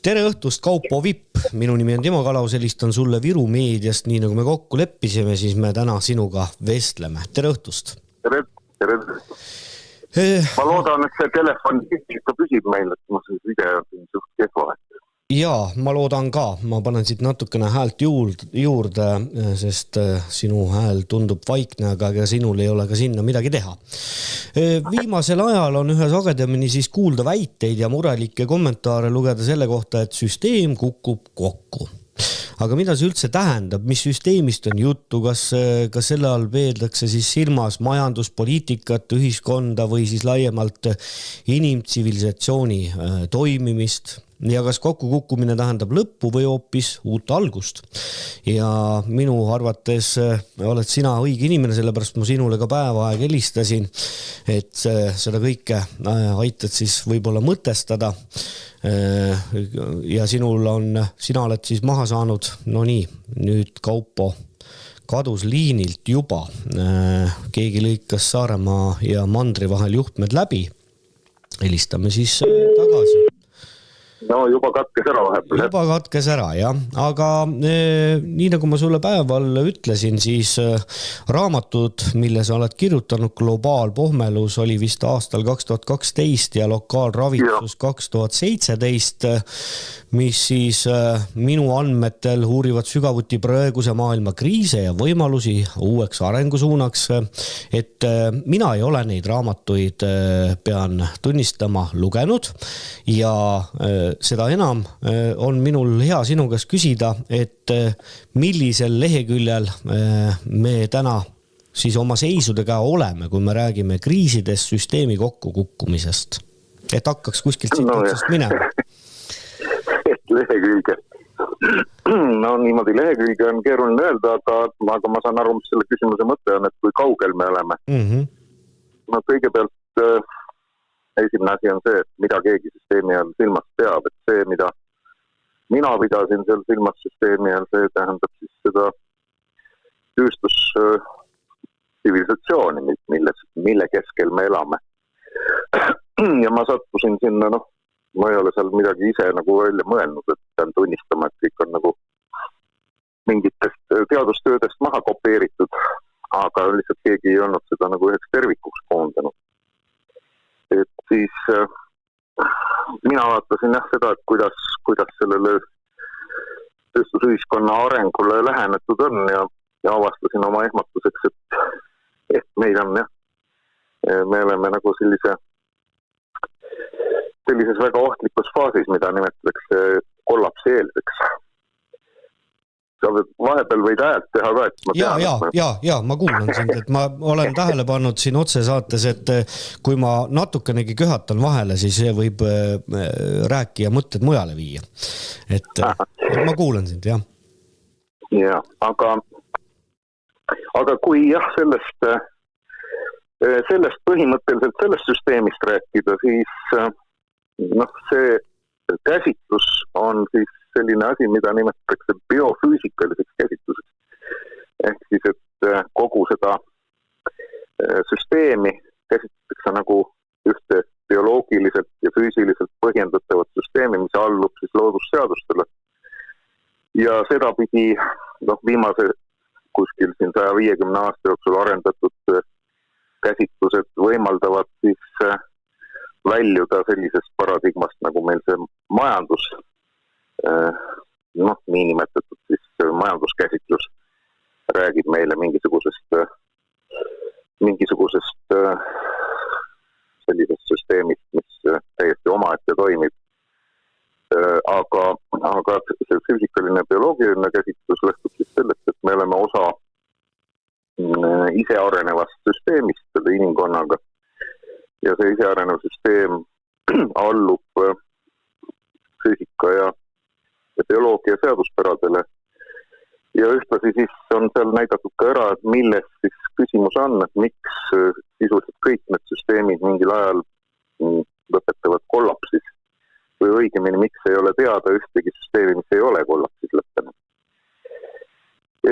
Tere õhtust, Kaupo Vipp. Minu nimi on Timo Kalaus, helistan sulle Viru meediast, nii nagu me kokku leppisime, siis me täna sinuga vestleme. Tere õhtust. Tere. Ma loodan, et see telefon ikka püsib meil, et ma see video on suht kehva. Jaa, ma loodan ka. Ma panen siit natukene häält juurde, sest sinu hääl tundub vaikne, aga sinul ei ole ka sinna midagi teha. Viimasel ajal on ühe sagedamini siis kuulda väiteid ja murelikke kommentaare lugeda selle kohta, et süsteem kukub kokku. Aga mida see üldse tähendab, mis süsteemist on juttu, kas selle all peeldakse siis silmas majanduspoliitikat, ühiskonda või siis laiemalt inimtsivilisatsiooni toimimist? Ja kas kokkukukkumine tähendab lõppu või hoopis uut algust? Ja minu arvates oled sina õige inimene, sellepärast ma sinule ka päeva aeg helistasin, et seda kõike aitad siis võib-olla mõtestada. Ja sina oled siis maha saanud, no nii, nüüd Kaupo kadus liinilt juba. Keegi lõikas Saaremaa ja Mandri vahel juhtmed läbi. Helistame siis tagasi. No juba katkes ära vahepeal. Juba katkes ära, jah. Aga nii nagu ma sulle päeval ütlesin, siis raamatud, mille sa oled kirjutanud, Globaalpohmelus oli vist aastal 2012 ja Lokaalravitsus 2017, mis siis minu andmetel uurivad sügavuti praeguse maailma kriise ja võimalusi uueks arengusuunaks. Et mina ei ole neid raamatuid, pean tunnistama, lugenud ja seda enam on minul hea sinu käest küsida, et millisel leheküljel me täna siis oma seisudega oleme, kui me räägime kriisidest, süsteemi kokkukukkumisest. Et hakkaks kuskilt siit otsast minema. Lehekülge. No niimoodi lehekülge on keeruline öelda, aga ma saan aru, mis selle küsimuse mõte on, et kui kaugel me oleme. No kõigepealt esimene asi on see, et mida keegi süsteemi all silmas peab, et see, mida mina pidasin seal silmas süsteemi all, see tähendab siis seda tööstustsivilisatsiooni, mille keskel me elame. Ja ma sattusin sinna, ma ei ole seal midagi ise nagu välja mõelnud, et pean tunnistama, et kõik on nagu mingitest teadustöödest maha kopeeritud, aga lihtsalt keegi ei olnud seda nagu üheks tervikuks koondanud. Et siis mina vaatasin seda, et kuidas sellele tööstusühiskonna arengule lähenetud on ja avastasin oma ehmatuseks, et meil on me oleme nagu sellises väga ohtlikus faasis, mida nimetatakse kollapsieelseks. Sa vahepeal võid ajalt teha ka, et ma tean. Ja, ma kuulan sind, et ma olen tähele pannud siin otsesaates, et kui ma natukenegi köhatan vahele, siis see võib rääkija mõtted mujale viia. Et ma kuulan sind, jah. Ja, aga kui sellest põhimõtteliselt sellest süsteemist rääkida, siis see käsitlus on siis selline asi, mida nimetatakse biofüüsikaliseks käsitluseks. Ehk siis, et kogu seda süsteemi käsitletakse nagu ühte bioloogiliselt ja füüsiliselt põhjendatavat süsteemi, mis allub siis loodusseadustele. Ja seda pidi viimase kuskil siin 150 aasta jooksul arendatud käsitlused võimaldavad siis väljuda sellisest paradigmast, nagu meil see majandus, nii nimetatud siis majanduskäsitlus räägib meile mingisugusest sellisest süsteemist, mis täiesti omaette toimib. Aga see füüsikaline bioloogiline käsitlus lähtub siis sellest, et me oleme osa isearenevast süsteemist selle inimkonnaga ja see isearenev süsteem allub füüsika ja bioloogia seaduspäradele. Ja ühtlasi siis on seal näidatud ka ära, et milles siis küsimus on, et miks sisuliselt kõik need süsteemid mingil ajal lõpetavad kollapsis. Või õigemini, miks ei ole teada ühtegi süsteemi, mis ei ole kollapsis lõppenud.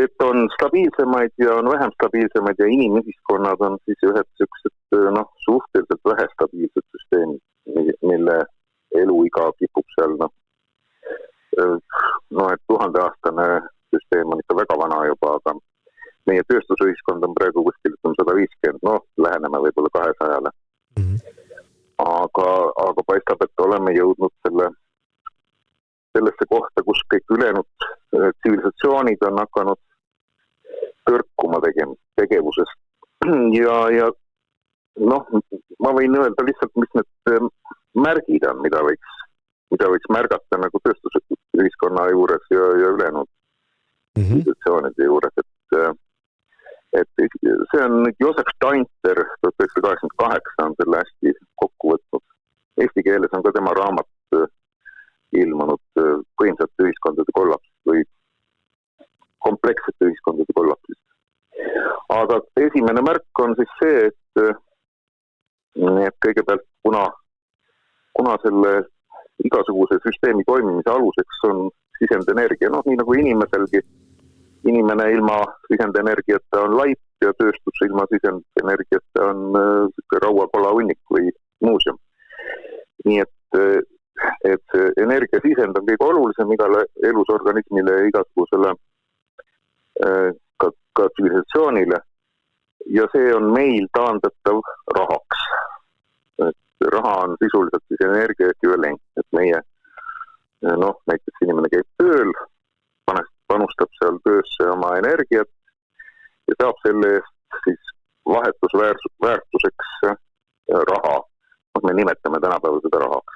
Et on stabiilsemaid ja on vähem stabiilsemaid ja inimühiskonnad on siis ühed sellised suhteliselt vähe stabiilsed süsteemid, mille eluiga kipub seal et 1000-aastane süsteem on ikka väga vana juba, aga meie tööstusühiskond on praegu kuskil 150, läheneme võib-olla 200-le. Aga paistab, et oleme jõudnud sellesse kohta, kus kõik ülejäänud tsivilisatsioonid on hakanud tõrkuma tegevusest. Ja ma võin öelda lihtsalt, mis need märgid on, mida võiks märgata nagu tööstusühiskonna juures ja ülejäänud tsivilisatsioonide juures, et see on Josef Steinter 1988 on selle hästi kokku võtnud. Eesti keeles on ka tema raamat ilmunud võimsate ühiskondade kollapsist või komplekssete ühiskondade kollapsist. Aga esimene märk on siis see, et kõigepealt kuna selle igasuguse süsteemi toimimise aluseks on sisendenergia, nii nagu inimeselgi. Inimene ilma sisendenergiata on laip ja tööstus ilma sisendenergiata on rauakola hunnik või muuseum. Nii et see energia sisend on kõige olulisem igale elusorganismile ja igasugusele ka tsivilisatsioonile ja see on meil taandatav rahaks. Et raha on sisuliselt siis energia ekvivalent, et meie näiteks inimene käib tööl, panustab seal töösse oma energiat ja saab selle eest siis vahetusväärtuseks raha. Me nimetame tänapäeval seda rahaks.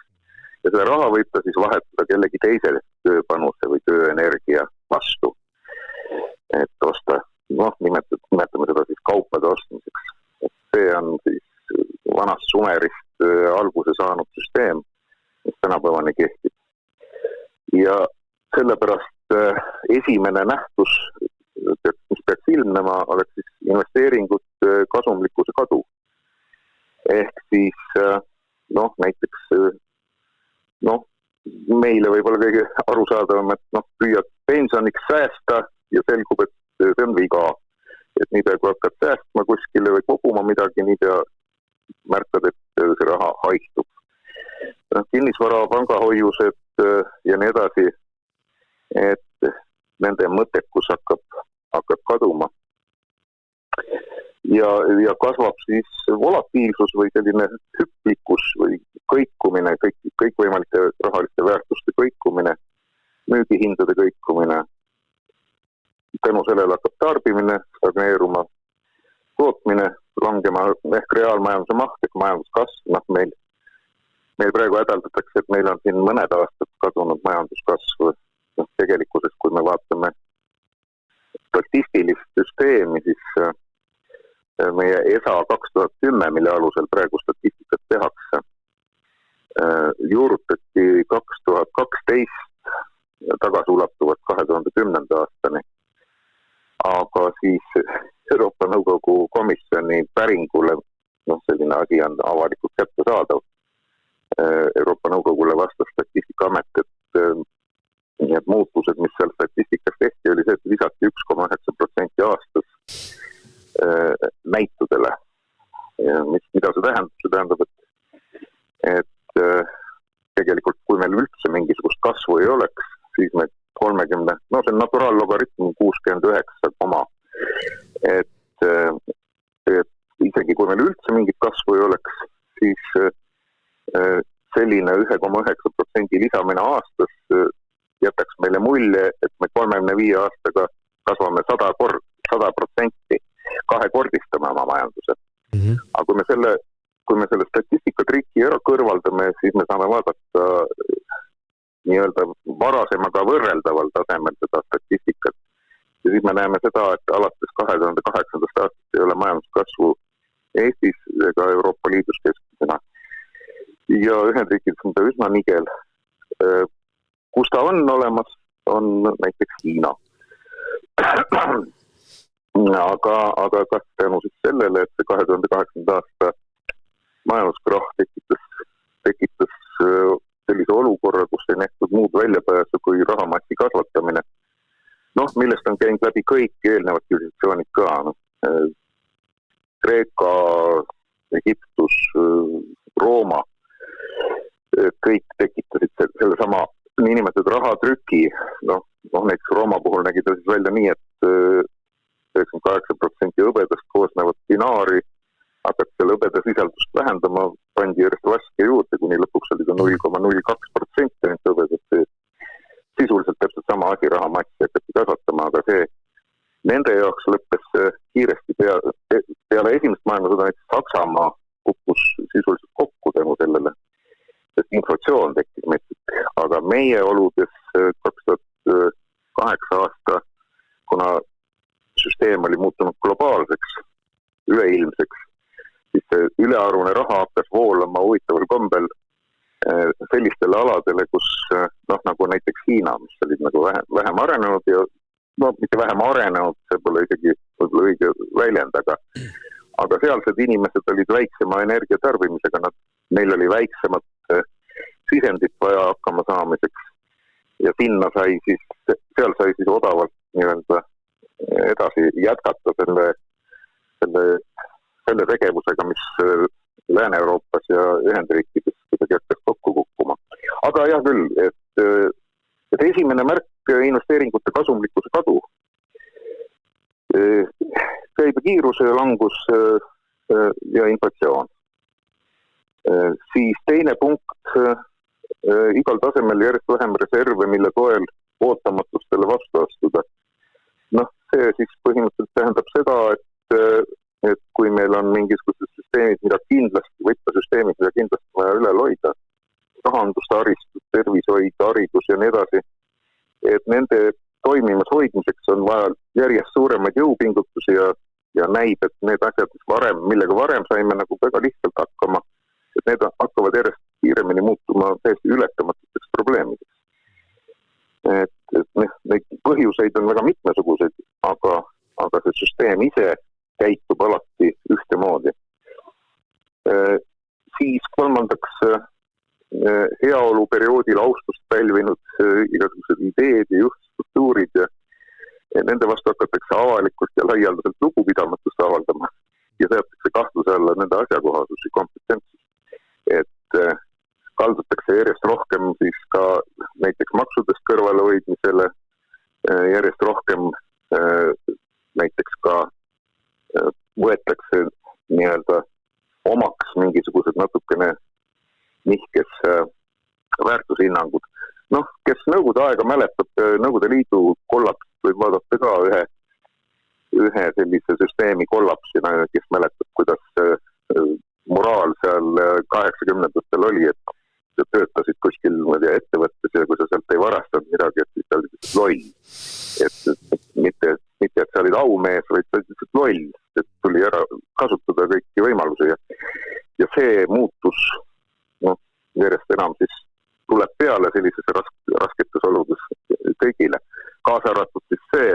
Ja seda raha võib ta siis vahetada kellegi teise tööpanuse või tööenergia vastu. Et osta, nimetame seda siis kaupade ostmiseks. Et see on siis vanast Sumerist alguse saanud süsteem, mis tänapäevani kehtib. Ja sellepärast esimene nähtus, mis peaks ilmnema, oleks siis investeeringud kasumlikkuse kadu. Ehk siis, näiteks, meile võib-olla kõige arusaadavam, et püüad pensioniks säästa ja selgub, et see on viga. Et niipea kui hakkad säästma kuskile või koguma midagi, niipea märkad, et see raha haistub. Kinnisvara, pangahoiused ja nii edasi, et nende mõttekus hakkab kaduma. Ja kasvab siis volatiilsus või selline hüplikkus või kõikumine, kõikvõimalike rahaliste väärtuste kõikumine, müügihindade kõikumine. Tänu sellele hakkab tarbimine, stagneeruma, tootmine, langema ehk reaalmajanduse maht, ehk majanduskasv. Meil praegu hädaldatakse, et meil on siin mõned aastad kadunud majanduskasv. Tegelikkuses, kui me vaatame statistilist süsteemi, siis meie ESA 2010, mille alusel praegu statistikat tehakse, juurutati 2012 tagasiulatuvat 2010. aastani. Aga siis Euroopa Nõukogu komisjoni päringule, selline asi on avalikult kätte saadav, Euroopa Nõukogule vastas Statistikaamet, et need muutused, mis seal statistikas tehti, oli see, et lisati 1,9% aastas näitudele. Mida see tähendab? See tähendab, et tegelikult kui meil üldse mingisugust kasvu ei oleks, siis me 30, see on naturaallogaritm 69, et isegi kui meil üldse mingit kasvu ei oleks, siis selline 1,9% lisamine aastas jätaks meile mulje, et me 35 aastaga kasvame 100%, kahekordistame oma majanduse. Aga kui me selle statistikatriki ära kõrvaldame, siis me saame vaadata nii-öelda varasemaga võrreldaval tasemel seda statistikat. Ja siis me näeme seda, et alates 2008. aastast ei ole majanduskasvu Eestis ega Euroopa Liidus keskmisena. Ja Ühendriikides on ta üsna nigel. Kus ta on olemas, on näiteks Hiina. Aga kas tänu siis sellele, et see 2008. aasta majanduskrahh tekitas sellise olukorra, kus ei nähtud muud väljapääsu kui rahamassi kasvatamine. Millest on käinud läbi kõik eelnevad civilisatsioonid ka. Kreeka, Egiptus, Rooma, kõik tekitasid selle sama inimesed rahatrüki, näiteks Rooma puhul nägi ta siis välja nii, et 98% hõbedast koosnevat binaari hakati seal hõbedasisaldust vähendama, pandi järjest vaske juurde, kuni lõpuks oli ta 0,02% ainult hõbedat. Sisuliselt täpselt sama asi, rahamassi hakati kasvatama, aga see nende jaoks lõppes kiiresti peale esimest maailmasõda, näiteks Saksamaa kukkus sisuliselt kokku tänu sellele, et inflatsioon tekkis metsik. Aga meie oludes 2008 aasta, kuna süsteem oli muutunud globaalseks, üleilmseks, siis see ülearvune raha hakkas voolama huvitaval kombel sellistele aladele, kus nagu näiteks Hiina, mis olid nagu vähem arenenud ja mitte vähem arenenud, see pole isegi võib-olla õige väljend, aga sealsed inimesed olid väiksema energiatarbimisega, neil oli väiksemat sisendit vaja hakkama saamiseks ja seal sai siis odavalt nii-öelda edasi jätkata selle tegevusega, mis Lääne-Euroopas ja Ühendriikides kuidagi hakkas kokku kukkuma. Aga jah küll, et esimene märk investeeringute kasumlikkuse kadu, käibe kiiruse langus ja inflatsioon. Siis teine punkt, igal tasemel järjest vähem reserve, mille toel ootamatustele vastu astuda. See siis põhimõtteliselt tähendab seda, et kui meil on mingisugused süsteemid, võtmesüsteemid, mida kindlasti vaja üle hoida, rahandus, taristud, tervishoid, haridus ja nii edasi, et nende toimimas hoidmiseks on vaja järjest suuremaid jõupingutusi ja näib, et need asjad, millega varem saime nagu väga lihtsalt hakkama, et need hakkavad järjest kiiremini muutuma täiesti ületamatuteks probleemideks. Et neid põhjuseid on väga mitmesuguseid, aga see süsteem ise käitub alati ühtemoodi. Siis kolmandaks, heaoluperioodil austust pälvinud igasugused ideed ja juhtstruktuurid ja nende vastu hakatakse avalikult ja laialdaselt lugupidamatust avaldama ja seatakse kahtluse alla nende asjakohasus ja kompetentsus. Et kaldutakse järjest rohkem siis ka näiteks maksudest kõrvalehoidmisele, järjest rohkem näiteks ka võetakse nii-öelda omaks mingisugused natukene nihkes väärtushinnangud. Kes Nõukogude aega mäletab, Nõukogude Liidu kollapsit võib vaadata ka ühe sellise süsteemi kollapsina, kes mäletab, kuidas moraal seal 80-ndatel oli, et sa töötasid kuskil ettevõttes ja kui sa sealt ei varastanud midagi, et siis sa olid lihtsalt loll. Et mitte, et sa olid aumees, vaid sa olid lihtsalt loll, et tuli ära kasutada kõiki võimalusi ja see muutus järjest enam siis tuleb peale sellises rasketes oludes kõigile. Kaasa arvatud siis see,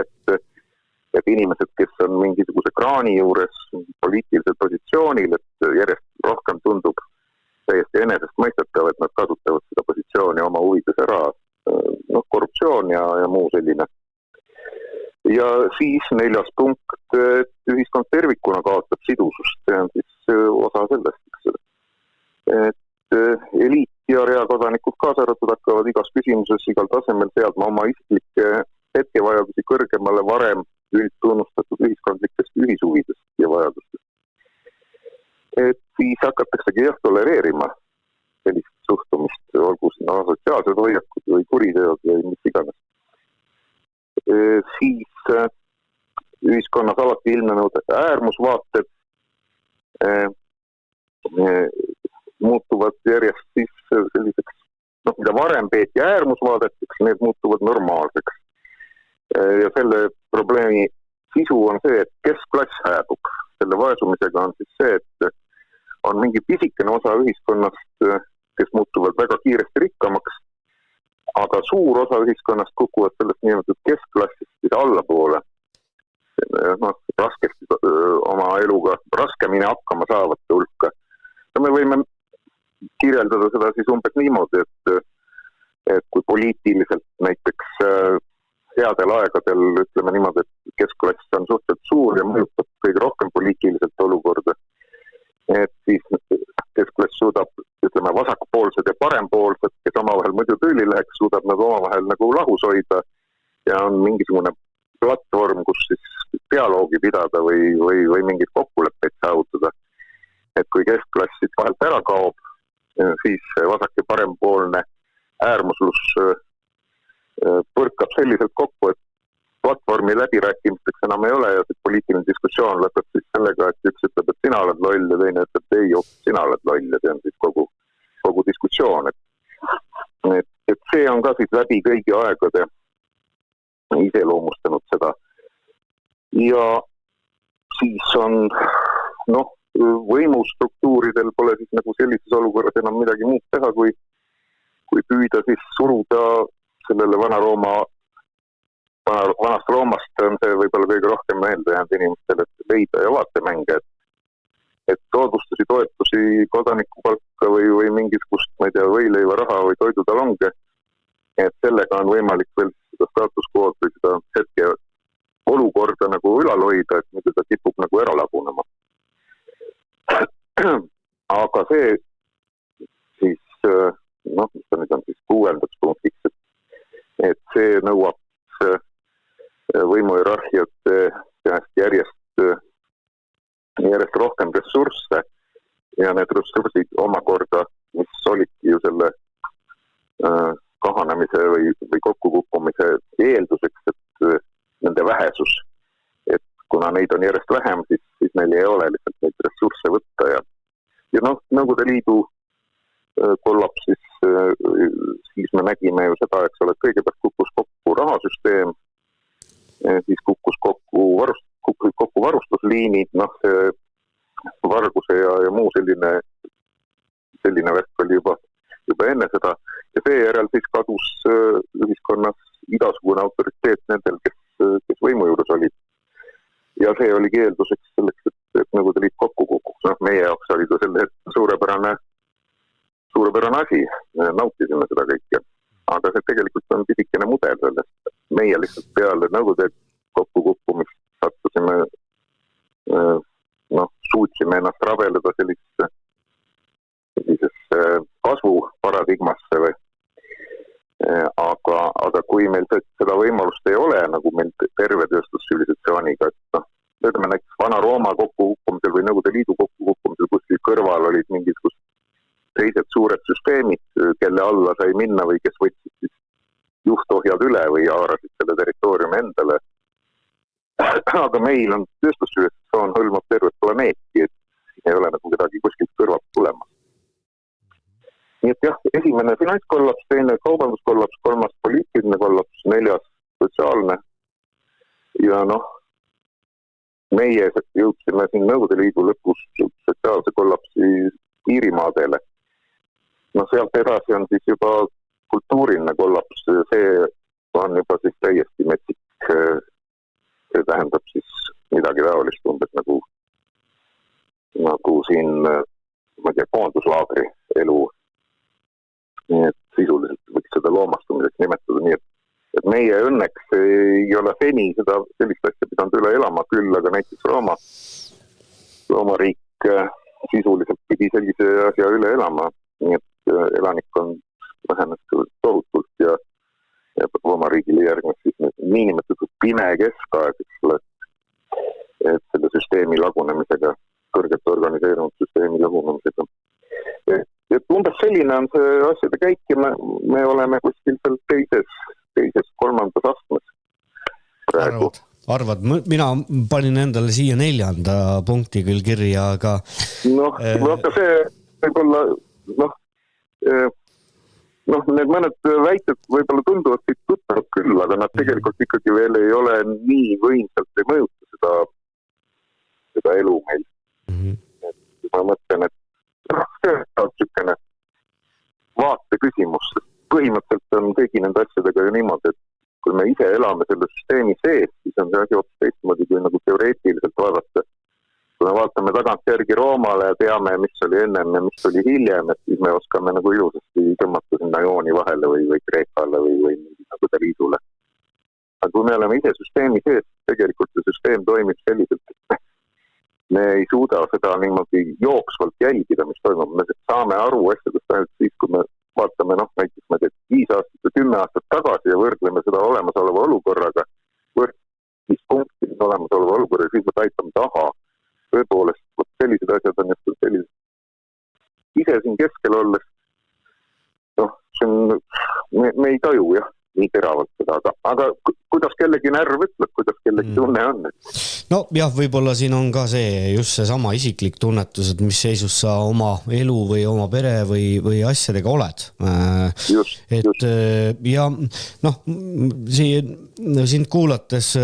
et inimesed, kes on mingisuguse kraani juures poliitilisel positsioonil, et järjest rohkem tundub täiesti enesestmõistetav, et nad kasutavad seda positsiooni oma huvides ära, korruptsioon ja muu selline. Ja siis 4. punkt, et ühiskond tervikuna kaotab sidusust, see on siis osa sellest, et eliit ja reakodanikud kaasa arvatud hakkavad igas küsimuses, igal tasemel seadma oma isiklikke hetkevajadusi kõrgemale varem üldtunnustatud ühiskondlikest ühishuvidest ja vajadustest. Et siis hakataksegi tolereerima sellist suhtumist, olgu sotsiaalsed hoiakud või kuriteod või mis iganes. Siis ühiskonnas alati ilmnenud äärmusvaated muutuvad järjest siis selliseks, mida varem peeti äärmusvaadeteks, need muutuvad normaalseks. Ja selle probleemi sisu on see, et keskklass hääbub. Selle vaesumisega on siis see, et on mingi pisikene osa ühiskonnast, kes muutuvad väga kiiresti rikkamaks, aga suur osa ühiskonnast kukuvad sellest niimoodi keskklassist allapoole. Raskesti oma eluga, raskemini hakkama saavate hulka. Ja me võime kirjeldada seda siis umbes niimoodi, et kui poliitiliselt näiteks headel aegadel, ütleme niimoodi, et keskklass on suhteliselt suur ja mõjutab kõige rohkem poliitiliselt olukorda, et siis keskklass suudab, ütleme, vasakpoolsed ja parempoolsed, kes omavahel muidu tüüli läheks, suudab nad omavahel nagu lahus hoida ja on mingisugune platvorm, kus siis dialoogi pidada või mingid kokkuleppeid saavutada. Et kui keskklass siit vahelt ära kaob, siis vasak- ja parempoolne äärmuslus põrkab selliselt kokku, et platvormi läbirääkimisteks enam ei ole ja see poliitiline diskussioon lõpeb siis sellega, et üks ütleb, et sina oled loll ja teine ütleb, et ei, sina oled loll ja see on siis kogu diskussioon. Et see on ka siis läbi kõigi aegade iseloomustanud seda. Ja siis on, võimustruktuuridel pole siis nagu sellises olukorras enam midagi muud teha, kui püüda siis suruda sellele vanast Roomast on see võib-olla kõige rohkem meelde jäänud inimestele, et leida ja vaatemänge, et soodustusi, toetusi, kodanikupalka või mingisugust, ma ei tea, võileiva raha või toidutalonge, et sellega on võimalik veel seda status quo'd või seda hetke olukorda nagu ülal hoida, et mida ta kipub nagu ära lagunema. Aga see siis, mis ta nüüd on siis 6. punktiks, et see nõuab võimuhierarhiate järjest rohkem ressursse ja need ressursid omakorda, mis olidki ju selle kahanemise või kokkukukkumise eelduseks, et nende vähesus, et kuna neid on järjest vähem, siis neil ei ole lihtsalt neid ressursse võtta ja Nõukogude Liidu kollaps siis me nägime ju seda, eks ole, et kõigepealt kukkus kokku rahasüsteem, siis kukkus kokku varustusliinid, see varguse ja muu selline värk oli juba enne seda ja seejärel siis kadus ühiskonnas igasugune autoriteet nendel, kes võimu juures olid. Ja see oli eelduseks selleks, et Nõukogude Liit kokku kukuks. Meie jaoks oli ta selle suurepärane asi, nautisime seda kõike. Aga see tegelikult on pisikene mudel sellest. Meie lihtsalt peale Nõukogude kokkukukkumist sattusime, suutsime ennast rabeleda sellisesse kasvuparadigmasse või. Aga kui meil seda võimalust ei ole, nagu meil terve tööstustsivilisatsiooniga, et ütleme näiteks Vana-Rooma kokkukukkumisel või Nõukogude Liidu kokkukukkumisel kuskil kõrval olid mingisugused teised suured süsteemid, kelle alla sai minna või kes võtsid siis juhtohjad üle või haarasid selle territooriumi endale. Aga meil on tööstustsivilisatsioon hõlmab tervet planeeti, et ei ole nagu kedagi kuskilt kõrvalt tulema. Nii et jah, esimene finantskollaps, teine kaubanduskollaps, 3. poliitiline kollaps, 4. sotsiaalne ja meie jõudsime siin Nõukogude Liidu lõpus sotsiaalse kollapsi piirimaadele. Sealt edasi on siis juba kultuuriline kollaps, see on juba siis täiesti metsik, see tähendab siis midagi taolist umbes nagu siin, ma ei tea, koonduslaagri elu. Nii et sisuliselt võiks seda loomastumiseks nimetada, nii et meie õnneks ei ole seni seda sellist asja pidanud üle elama küll, aga näiteks Rooma riik sisuliselt pidi sellise asja üle elama, nii et elanikkond vähenes tohutult ja Rooma riigile järgnes siis niinimetatud pime keskaeg, et selle süsteemi lagunemisega, kõrgelt organiseerunud süsteemi lagunemisega. Et umbes selline on see asjade käik ja me oleme kuskil seal teises, 3. astmes praegu. Arvad, mina panin endale siia 4. punkti küll kirja, aga... Aga see võib-olla, need mõned väited võib-olla tunduvad siit tuttavad küll, aga nad tegelikult ikkagi veel ei ole nii võimsalt ei mõjuta seda elu meil. Ma mõtlen, et see on niisugune vaate küsimus. Põhimõtteliselt on kõigi nende asjadega ju niimoodi, et kui me ise elame selle süsteemi sees, siis on see asi hoopis teistmoodi kui nagu teoreetiliselt vaadata. Kui me vaatame tagantjärgi Roomale ja teame, mis oli ennem ja mis oli hiljem, et siis me oskame nagu ilusasti tõmmata sinna jooni vahele või Kreekale või Nõukogude Liidule. Aga kui me oleme ise süsteemi sees, tegelikult see süsteem toimib selliselt, et me ei suuda seda niimoodi jooksvalt jälgida, mis toimub. Me saame aru asjadest ainult siis, kui me vaatame näiteks 5 aastat või 10 aastat tagasi ja võrdleme seda olemasoleva olukorraga, võrdluspunktis olemasoleva olukorraga, siis me taipame taha. Tõepoolest, sellised asjad on just sellised. Ise siin keskel olles, me ei taju nii teravalt seda, aga kuidas kellegi närv ütleb, kuidas kellegi tunne on? No jah, võib-olla siin on ka see just see sama isiklik tunnetus, et mis seisus sa oma elu või oma pere või asjadega oled. Just. Ja sind kuulates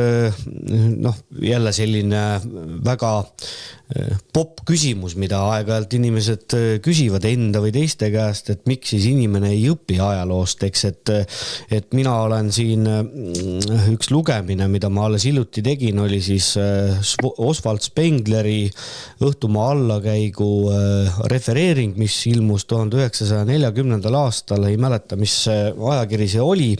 jälle selline väga popp küsimus, mida aeg-ajalt inimesed küsivad enda või teiste käest, et miks siis inimene ei õpi ajaloost, eks, et mina olen siin üks lugemine, mida ma alles hiljuti tegin, oli siis Oswald Spengleri õhtumaa allakäigu refereering, mis ilmus 1940. aastal, ei mäleta, mis ajakiri see oli,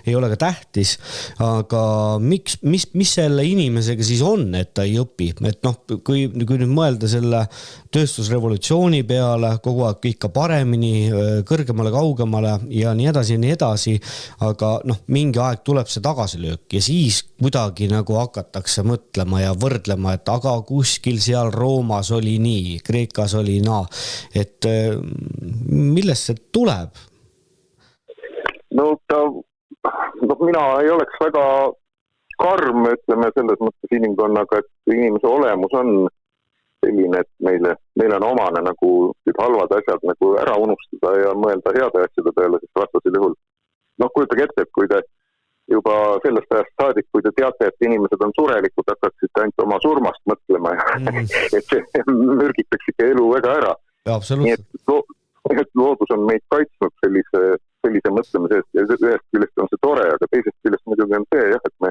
ei ole ka tähtis, aga mis selle inimesega siis on, et ta ei õpi, et kui nüüd mõelda selle tööstusrevolutsiooni peale, kogu aeg ikka paremini, kõrgemale, kaugemale ja nii edasi, aga mingi aeg tuleb see tagasilöök ja siis kuidagi nagu hakatakse mõtlema ja võrdlema, et aga kuskil seal Roomas oli nii, Kreekas oli naa, et millest see tuleb? Mina ei oleks väga karm, ütleme selles mõttes inimkonnaga, et inimese olemus on selline, et meil on omane nagu halvad asjad nagu ära unustada ja mõelda heade asjade peale, sest vastasel juhul. Kujutage ette, et kui te juba sellest ajast saadik, kui te teate, et inimesed on surelikud, hakkaksite ainult oma surmast mõtlema, et see mürgitaks ikka elu väga ära. Nii et loodus on meid kaitsnud sellise mõtlemise eest ja ühest küljest on see tore, aga teisest küljest muidugi on see, et me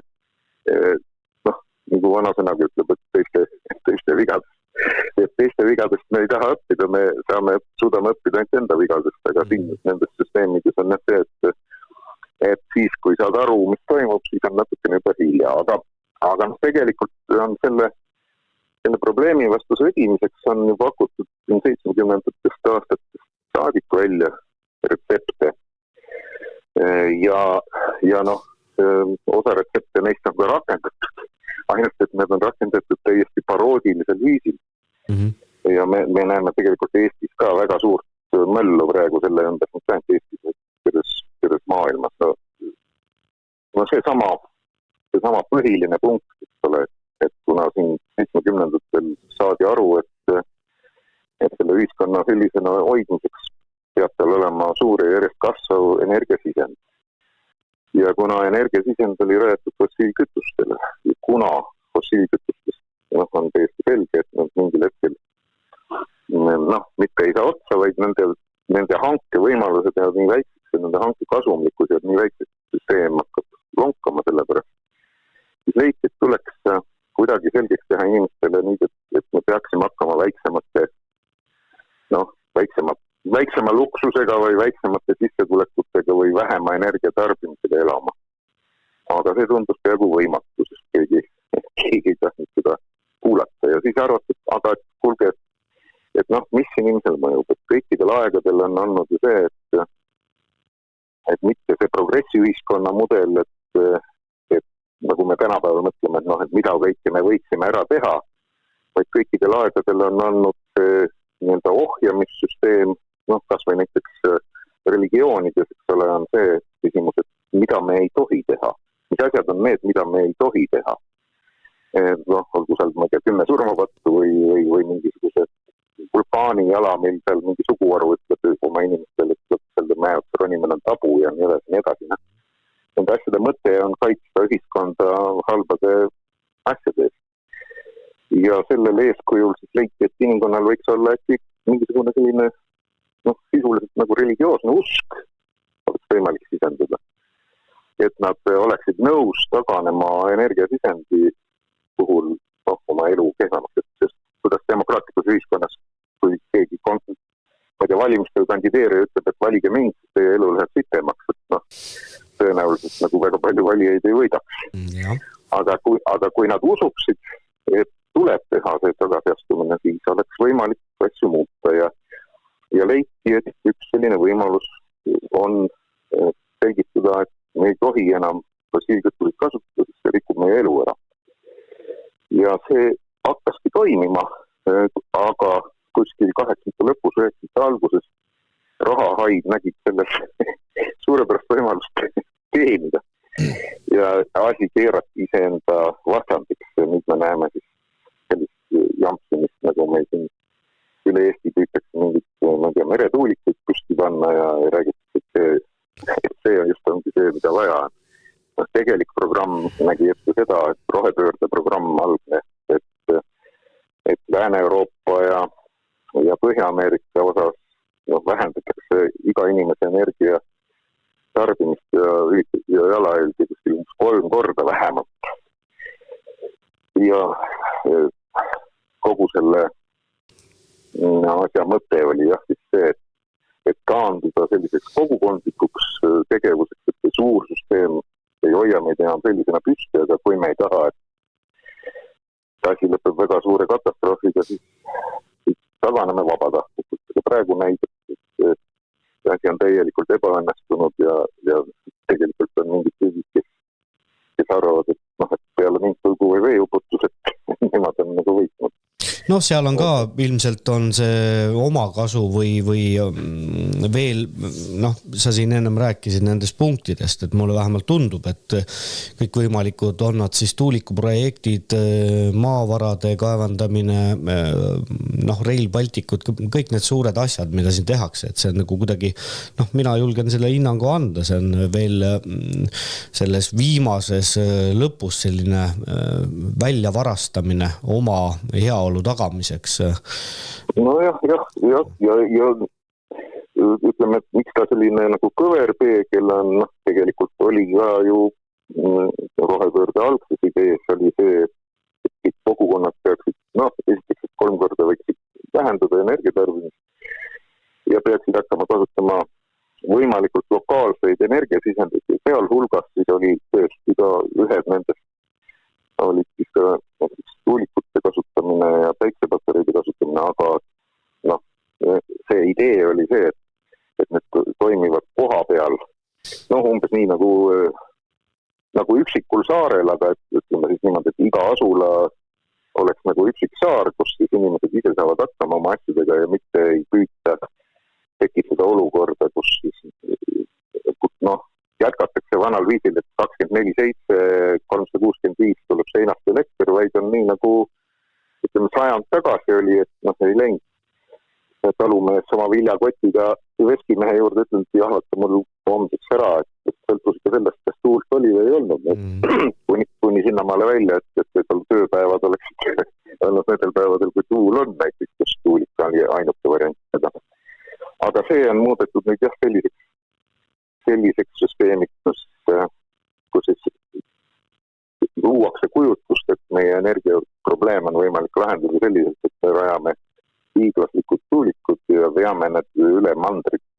nagu vanasõnaga ütleb, et teiste vigadest me ei taha õppida, me suudame õppida ainult enda vigadest, aga siin nendes süsteemides on see, et siis, kui saad aru, mis toimub, siis on natukene juba hilja, aga tegelikult on selle probleemi vastu sõdimiseks on ju pakutud 70. aastatest saadik välja retsepte ja osa retsepte neist on ka rakendatud, ainult et need on rakendatud täiesti paroodilisel viisil. Ja me näeme tegelikult Eestis ka väga suurt möllu praegu selle ümber, mis ainult Eestis terves maailmas. Seesama põhiline punkt, et kuna siin 70-ndatel saadi aru, et selle ühiskonna sellisena hoidmiseks peab tal olema suur ja järjest kasvav energiasisend. Ja kuna energiasisend oli rajatud fossiilkütustele, ja kuna fossiilkütustest on täiesti selge, et nad mingil hetkel mitte ei saa otsa, vaid nende hanke võimalused jäävad nii väikseks ja nende hanke kasumlikkus jäävad nii väikseks, süsteem hakkab lonkama selle pärast. Siis leiti, et tuleks kuidagi selgeks teha inimestele nii, et me peaksime hakkama väiksema luksusega või väiksemate sissetulekutega või vähema energiatarbimisega elama. Aga see tundus peaaegu võimatu, sest keegi ei tahtnud seda kuulata ja siis arvati, aga kuulge, et mis inimesel mõjub, et kõikidel aegadel on olnud ju see, et mitte see progressiühiskonna mudel, et nagu me tänapäeval mõtleme, et mida kõike me võiksime ära teha, vaid kõikidel aegadel on olnud see ohjamissüsteem, kas või näiteks religioonides, eks ole, on see küsimus, et mida me ei tohi teha. Mis asjad on need, mida me ei tohi teha? Olgu seal, 10 surmapattu või mingisuguse vulkaani jala, mil seal mingi suguharu ütleb oma inimestele, et selle mäeotsa ronimine on tabu ja nii edasi. Nende asjade mõte on kaitsta ühiskonda halbade asjade eest. Ja sellel eeskujul siis leiti, et inimkonnal võiks olla äkki mingisugune selline sisuliselt nagu religioosne usk oleks võimalik sisendada. Et nad oleksid nõus taganema energiasisendi puhul oma elu kehvemaks, sest kuidas demokraatlikus ühiskonnas, kui keegi valimistel kandideerija ütleb, et valige mind, teie elu läheb sitemaks, et tõenäoliselt nagu väga palju valijaid ei võidaks. Ja. Aga kui nad usuksid, et tuleb teha see tagasiastumine, siis oleks võimalik asju muuta ja leiti, et üks selline võimalus on selgitada, et me ei tohi enam fossiilkütuseid kasutada, sest see rikub meie elu ära. Ja see hakkaski toimima, aga kuskil 80. lõpus, 90. alguses rahahaid nägid selles suurepärast võimalust teenida. Ja asi keerati iseenda vastandiks. Nüüd me näeme siis sellist jampsimist, nagu meil siin üle Eesti püütakse mingit meretuulikuid püsti panna ja räägitakse, et see on just ongi see, mida vaja on. Tegelik programm nägi ette seda, et rohepöörde programm algne, et Lääne-Euroopa ja Põhja-Ameerika osas vähendatakse iga inimese energia tarbimist ja jalajälgi 3 korda vähemalt. Ja kogu selle asja mõte oli siis see, et taanduda selliseks kogukondlikuks tegevuseks, et see suur süsteem ei hoia meid enam sellisena püsti, aga kui me ei taha, et asi lõpeb väga suure katastroofiga, siis taganeme vabatahtlikult. Aga praegu näidab, et asi on täielikult ebaõnnestunud ja tegelikult on mingid tüübid, kes arvavad, et peale mind tulgu või veeuputus, et nemad on nagu võitnud. No seal on ka, ilmselt on see omakasu või veel, sa siin ennem rääkisid nendest punktidest, et mulle vähemalt tundub, et kõik võimalikud on nad siis tuulikuprojektid, maavarade kaevandamine, Rail Balticut, kõik need suured asjad, mida siin tehakse, et see on nagu kuidagi, mina julgen selle hinnangu anda, see on veel selles viimases lõpus selline väljavarastamine oma heaolu tagamiseks. Nojah, ja ütleme, et miks ta selline nagu kõverpeegel on, tegelikult oli ka ju rohepöörde algses idees oli see, et kogukonnad peaksid, esiteks 3 korda võiksid vähendada energiatarbimist ja peaksid hakkama kasutama võimalikult lokaalseid energiasisendeid ja sealhulgas siis oli tõesti ka ühed nendest olid siis ka tuulikute kasutamine ja päiksepatereide kasutamine, aga see idee oli see, et need toimivad koha peal, umbes nii nagu üksikul saarel, aga ütleme siis niimoodi, et iga asula oleks nagu üksik saar, kus siis inimesed ise saavad hakkama oma asjadega ja mitte ei püüta tekitada olukorda, kus siis jätkatakse vanal viisil, et 24/7, 365 tuleb seinast elekter, vaid on nii nagu, ütleme, 100 tagasi oli, et ei läinud. Talumees oma viljakotiga veskimehe juurde ütlenud, et jahlata mul homseks ära, et sõltus ikka sellest, kas tuult oli või ei olnud. Kuni sinnamaale välja, et tööpäevad oleksid olnud nendel päevadel, kui tuul on näiteks, kus tuulika oli ainuke variant. Aga see on muudetud nüüd selliseks süsteemiks, kus luuakse kujutust, et meie energiaprobleem on võimalik lahendada selliselt, et me rajame hiiglaslikud tuulikud ja veame need üle mandrit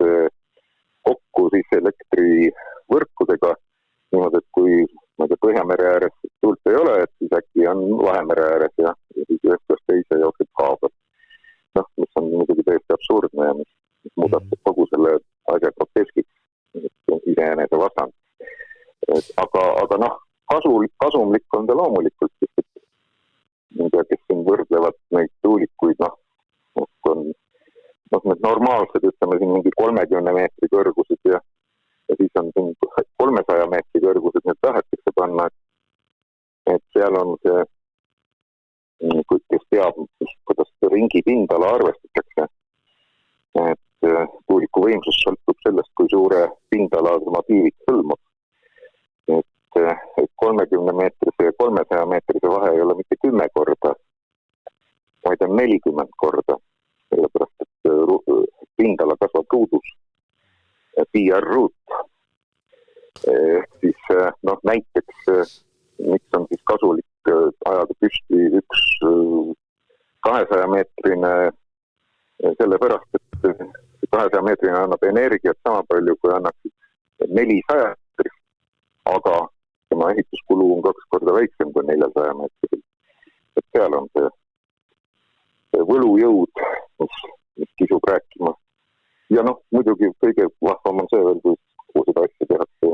kokku siis elektrivõrkudega. Niimoodi, et kui Põhjamere ääres tuult ei ole, et siis äkki on Vahemere ääres ja siis ühest teise jookseb kaabel. Mis on muidugi täiesti absurdne ja mis muudab kogu selle asja groteskiks. Iseenese vastand. Aga kasumlik on ta loomulikult, kes siin võrdlevad neid tuulikuid, need normaalsed, ütleme siin mingi 30 meetri kõrgused ja siis on siin 300 meetri kõrgused, need tahetakse panna, et seal on see, kes teab, kuidas ringi pindala arvestatakse, et tuuliku võimsus sõltub sellest, kui suure pindala tema piirik hõlmab. Et 30 meetrise ja 300 meetrise vahe ei ole mitte 10 korda, vaid on 40 korda, sellepärast, et pindala kasvab ruudus, PR ruut. Siis näiteks, miks on siis kasulik ajada püsti üks 200 meetrine, sellepärast, et 200 meetrine annab energiat sama palju, kui annaksid 400 meetrist, aga tema ehituskulu on 2 korda väiksem kui 400 meetril. Et seal on see võlujõud, mis kisub rääkima ja noh, muidugi kõige vahvam on see veel, kui seda asja tehakse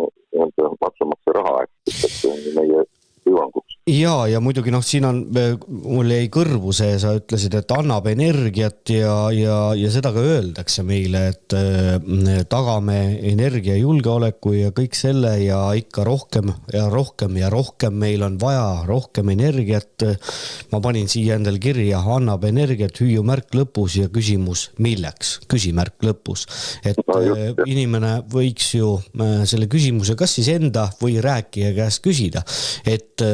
maksumaksja raha, et see on meie hüvanguks. Ja muidugi siin on, mul jäi kõrvu see, sa ütlesid, et annab energiat ja seda ka öeldakse meile, et tagame energiajulgeoleku ja kõik selle ja ikka rohkem ja rohkem ja rohkem, meil on vaja rohkem energiat. Ma panin siia endal kirja, annab energiat, hüüumärk lõpus ja küsimus, milleks? Küsimärk lõpus. Et inimene võiks ju selle küsimuse kas siis enda või rääkija käest küsida, et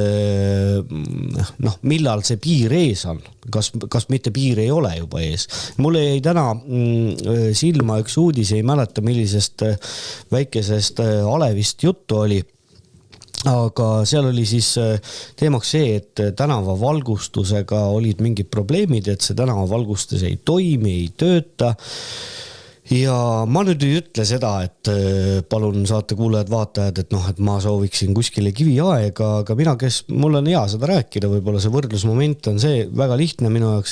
millal see piir ees on, kas mitte piir ei ole juba ees. Mulle jäi täna silma üks uudis, ei mäleta millisest väikesest alevist juttu oli, aga seal oli siis teemaks see, et tänavavalgustusega olid mingid probleemid, et see tänavavalgustus ei toimi, ei tööta. Ja ma nüüd ei ütle seda, et palun saate kuulajad, vaatajad, et ma sooviksin kuskile kiviaega, aga mina, mul on hea seda rääkida, võib-olla see võrdlusmoment on see väga lihtne minu jaoks,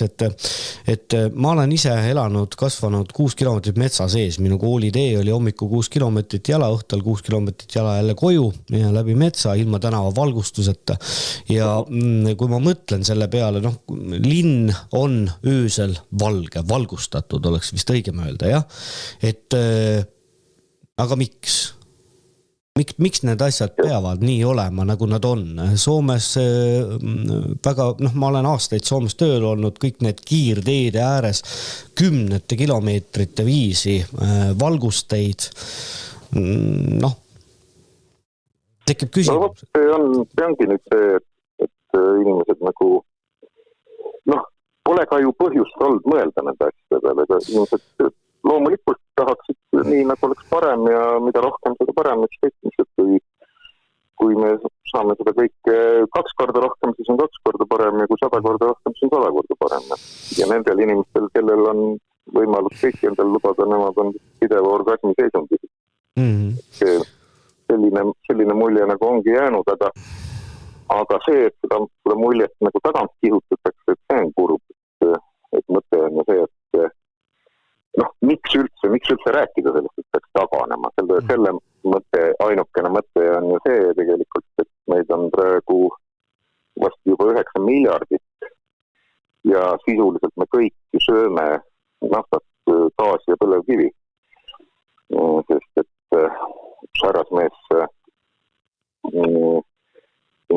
et ma olen ise elanud, kasvanud 6 kilomeetrit metsa sees, minu koolitee oli hommiku 6 kilomeetrit jala, õhtal 6 kilomeetrit jala jälle koju ja läbi metsa, ilma tänava valgustuseta. Ja kui ma mõtlen selle peale, linn on öösel valge, valgustatud oleks vist õigem öelda, jah? Et aga miks need asjad peavad nii olema, nagu nad on? Soomes väga, ma olen aastaid Soomes tööl olnud, kõik need kiirteede ääres 10 kilomeetrite viisi valgusteid, tekib küsimus. See ongi nüüd see, et inimesed nagu pole ka ju põhjust olnud mõelda nende asjade peale, aga inimesed loomulikult tahaksid nii, nagu oleks parem ja mida rohkem seda parem, kui me saame seda kõike 2 korda rohkem, siis on 2 korda parem ja kui 100 korda rohkem, siis on 100 korda parem. Ja nendel inimestel, kellel on võimalus kõiki endal lubada, nemad on pideva orgasmi seisundi. Selline mulje nagu ongi jäänud, aga see, et seda muljet nagu tagant kihutatakse, et see on kurb, et mõte on ja see, et miks üldse rääkida sellest, et peaks taganema. Selle mõte, ainukene mõte on ju see tegelikult, et meid on praegu vast juba 9 miljardit ja sisuliselt me kõik sööme naftat, gaasi ja põlevkivi. Sest et härrasmees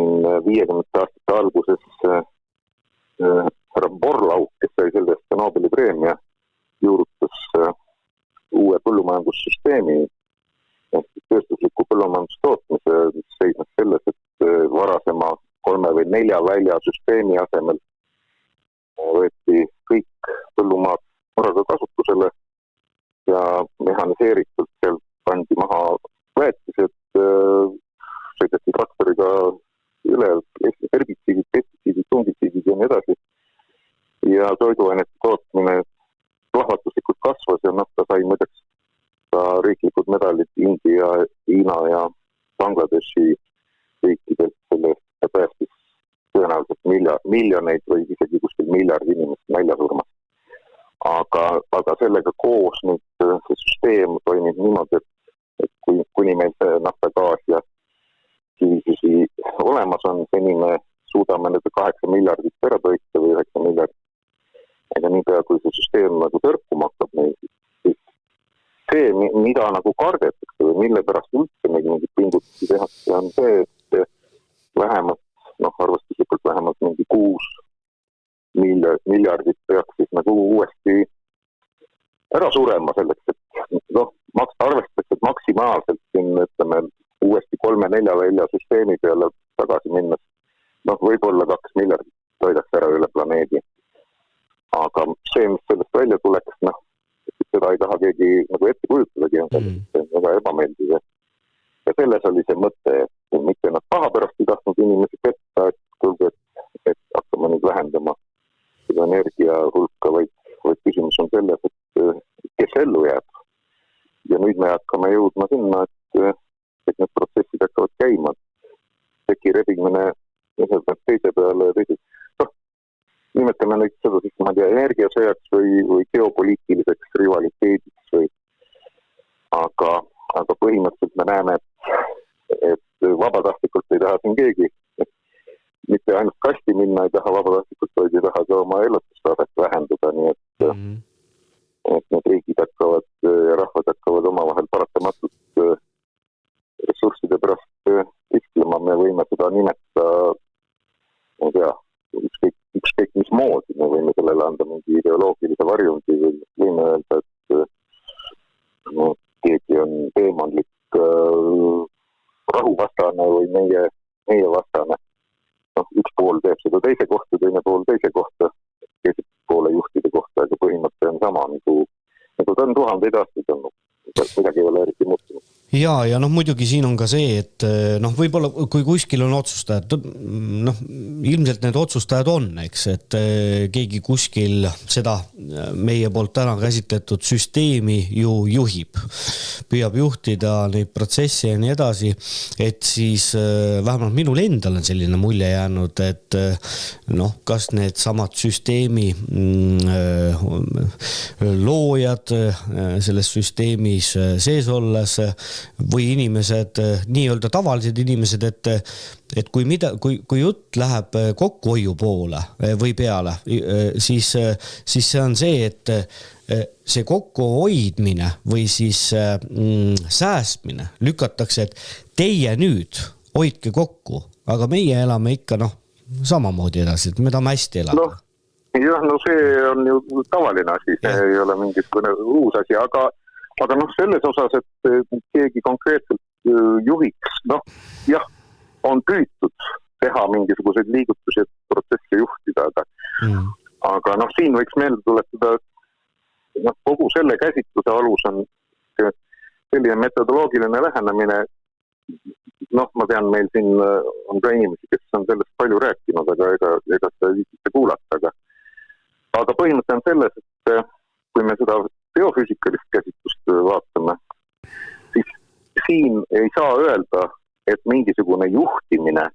50 aastate alguses härra Borlaug, kes sai sellest Nobeli preemia, juurutas uue põllumajandussüsteemi, tööstusliku põllumajandustootmise, mis seisnes selles, et varasema 3 või 4 väljasüsteemi asemel võeti kõik põllumaad korraga kasutusele ja mehaniseeritult seal pandi maha väetised, sõideti traktoriga üle herbitsiidid, pestitsiidid, tungitsiidid ja nii edasi. Ja toiduainete tootmine plahvatuslikult kasvas ja ta sai muideks ka riiklikud medalid India, Hiina ja Bangladeshi riikidelt selle ja päästis tõenäoliselt miljoneid või isegi kuskil miljard inimest näljasurmast. Aga sellega koos nüüd see süsteem toimib niimoodi, et kuni meil see naftagaas ja kivisüsi olemas on, seni me suudame need 8 miljardit ära toita või 9 miljardit. Aga niipea, kui see süsteem nagu tõrkuma hakkab meil, siis see, mida nagu kardetakse või mille pärast üldse mingid pingutusi tehakse, on see, et vähemalt, arvestuslikult vähemalt mingi 6 miljardit peaks siis nagu uuesti ära surema selleks, et arvestatakse, et maksimaalselt siin, ütleme, uuesti 3-4 välja süsteemi peale tagasi minnes, võib-olla 2 miljardit toidaks ära üle planeedi. Aga see, mis sellest välja tuleks, seda ei taha keegi nagu ette kujutadagi, see on väga ebameeldiv. Ja selles oli see mõte, et mitte nad paha pärast ei tahtnud inimesi petta, et hakkame nüüd vähendama seda energia hulka, vaid küsimus on selles, et kes ellu jääb. Ja nüüd me hakkame jõudma sinna, et need protsessid hakkavad käima. Teki rebimine ühelt teise peale ja teised. Nimetame neid seda siis, energiasõjaks või geopoliitiliseks rivaliteediks või keegi mitte ainult kasti minna ei taha vabatahtlikult, vaid ei taha ka oma elatustaset vähendada, nii et need riigid hakkavad ja rahvad hakkavad omavahel paratamatult ressursside pärast isklema. Me võime seda nimetada, ma ei tea, ükskõik mis moodi, me võime sellele anda mingi ideoloogilise varjundi või võime öelda, et keegi on teemanlik rahuvastane või meie vastane. Üks pool teeb seda teise kohta, teine pool teise kohta, teise poole juhtide kohta, aga põhimõte on sama, nagu ta on 1000 aastaid olnud. Midagi ei ole eriti muutunud. Ja muidugi siin on ka see, et võib-olla kui kuskil on otsustajad, ilmselt need otsustajad on, eks, et keegi kuskil seda meie poolt täna käsitletud süsteemi ju juhib, püüab juhtida neid protsesse ja nii edasi, et siis vähemalt minul endal on selline mulje jäänud, et kas need samad süsteemi loojad selles süsteemis sees olles või inimesed, nii-öelda tavalised inimesed, et kui jutt läheb kokkuhoiu poole või peale, siis see on see, et see kokkuhoidmine või siis säästmine lükatakse, et teie nüüd hoidke kokku, aga meie elame ikka samamoodi edasi, et me tahame hästi elada. See on ju tavaline asi, see ei ole mingisugune uus asi, aga selles osas, et keegi konkreetselt juhiks, on püütud teha mingisuguseid liigutusi, et protsessi juhtida, aga siin võiks meelde tuletada, et kogu selle käsitluse alus on selline metodoloogiline lähenemine. Ma tean, meil siin on ka inimesi, kes on sellest palju rääkinud, aga ega seda viitsite kuulata, aga põhimõte on selles, et kui me seda biofüüsikalist käsitlust vaatame, siis siin ei saa öelda, et mingisugune juhtimine,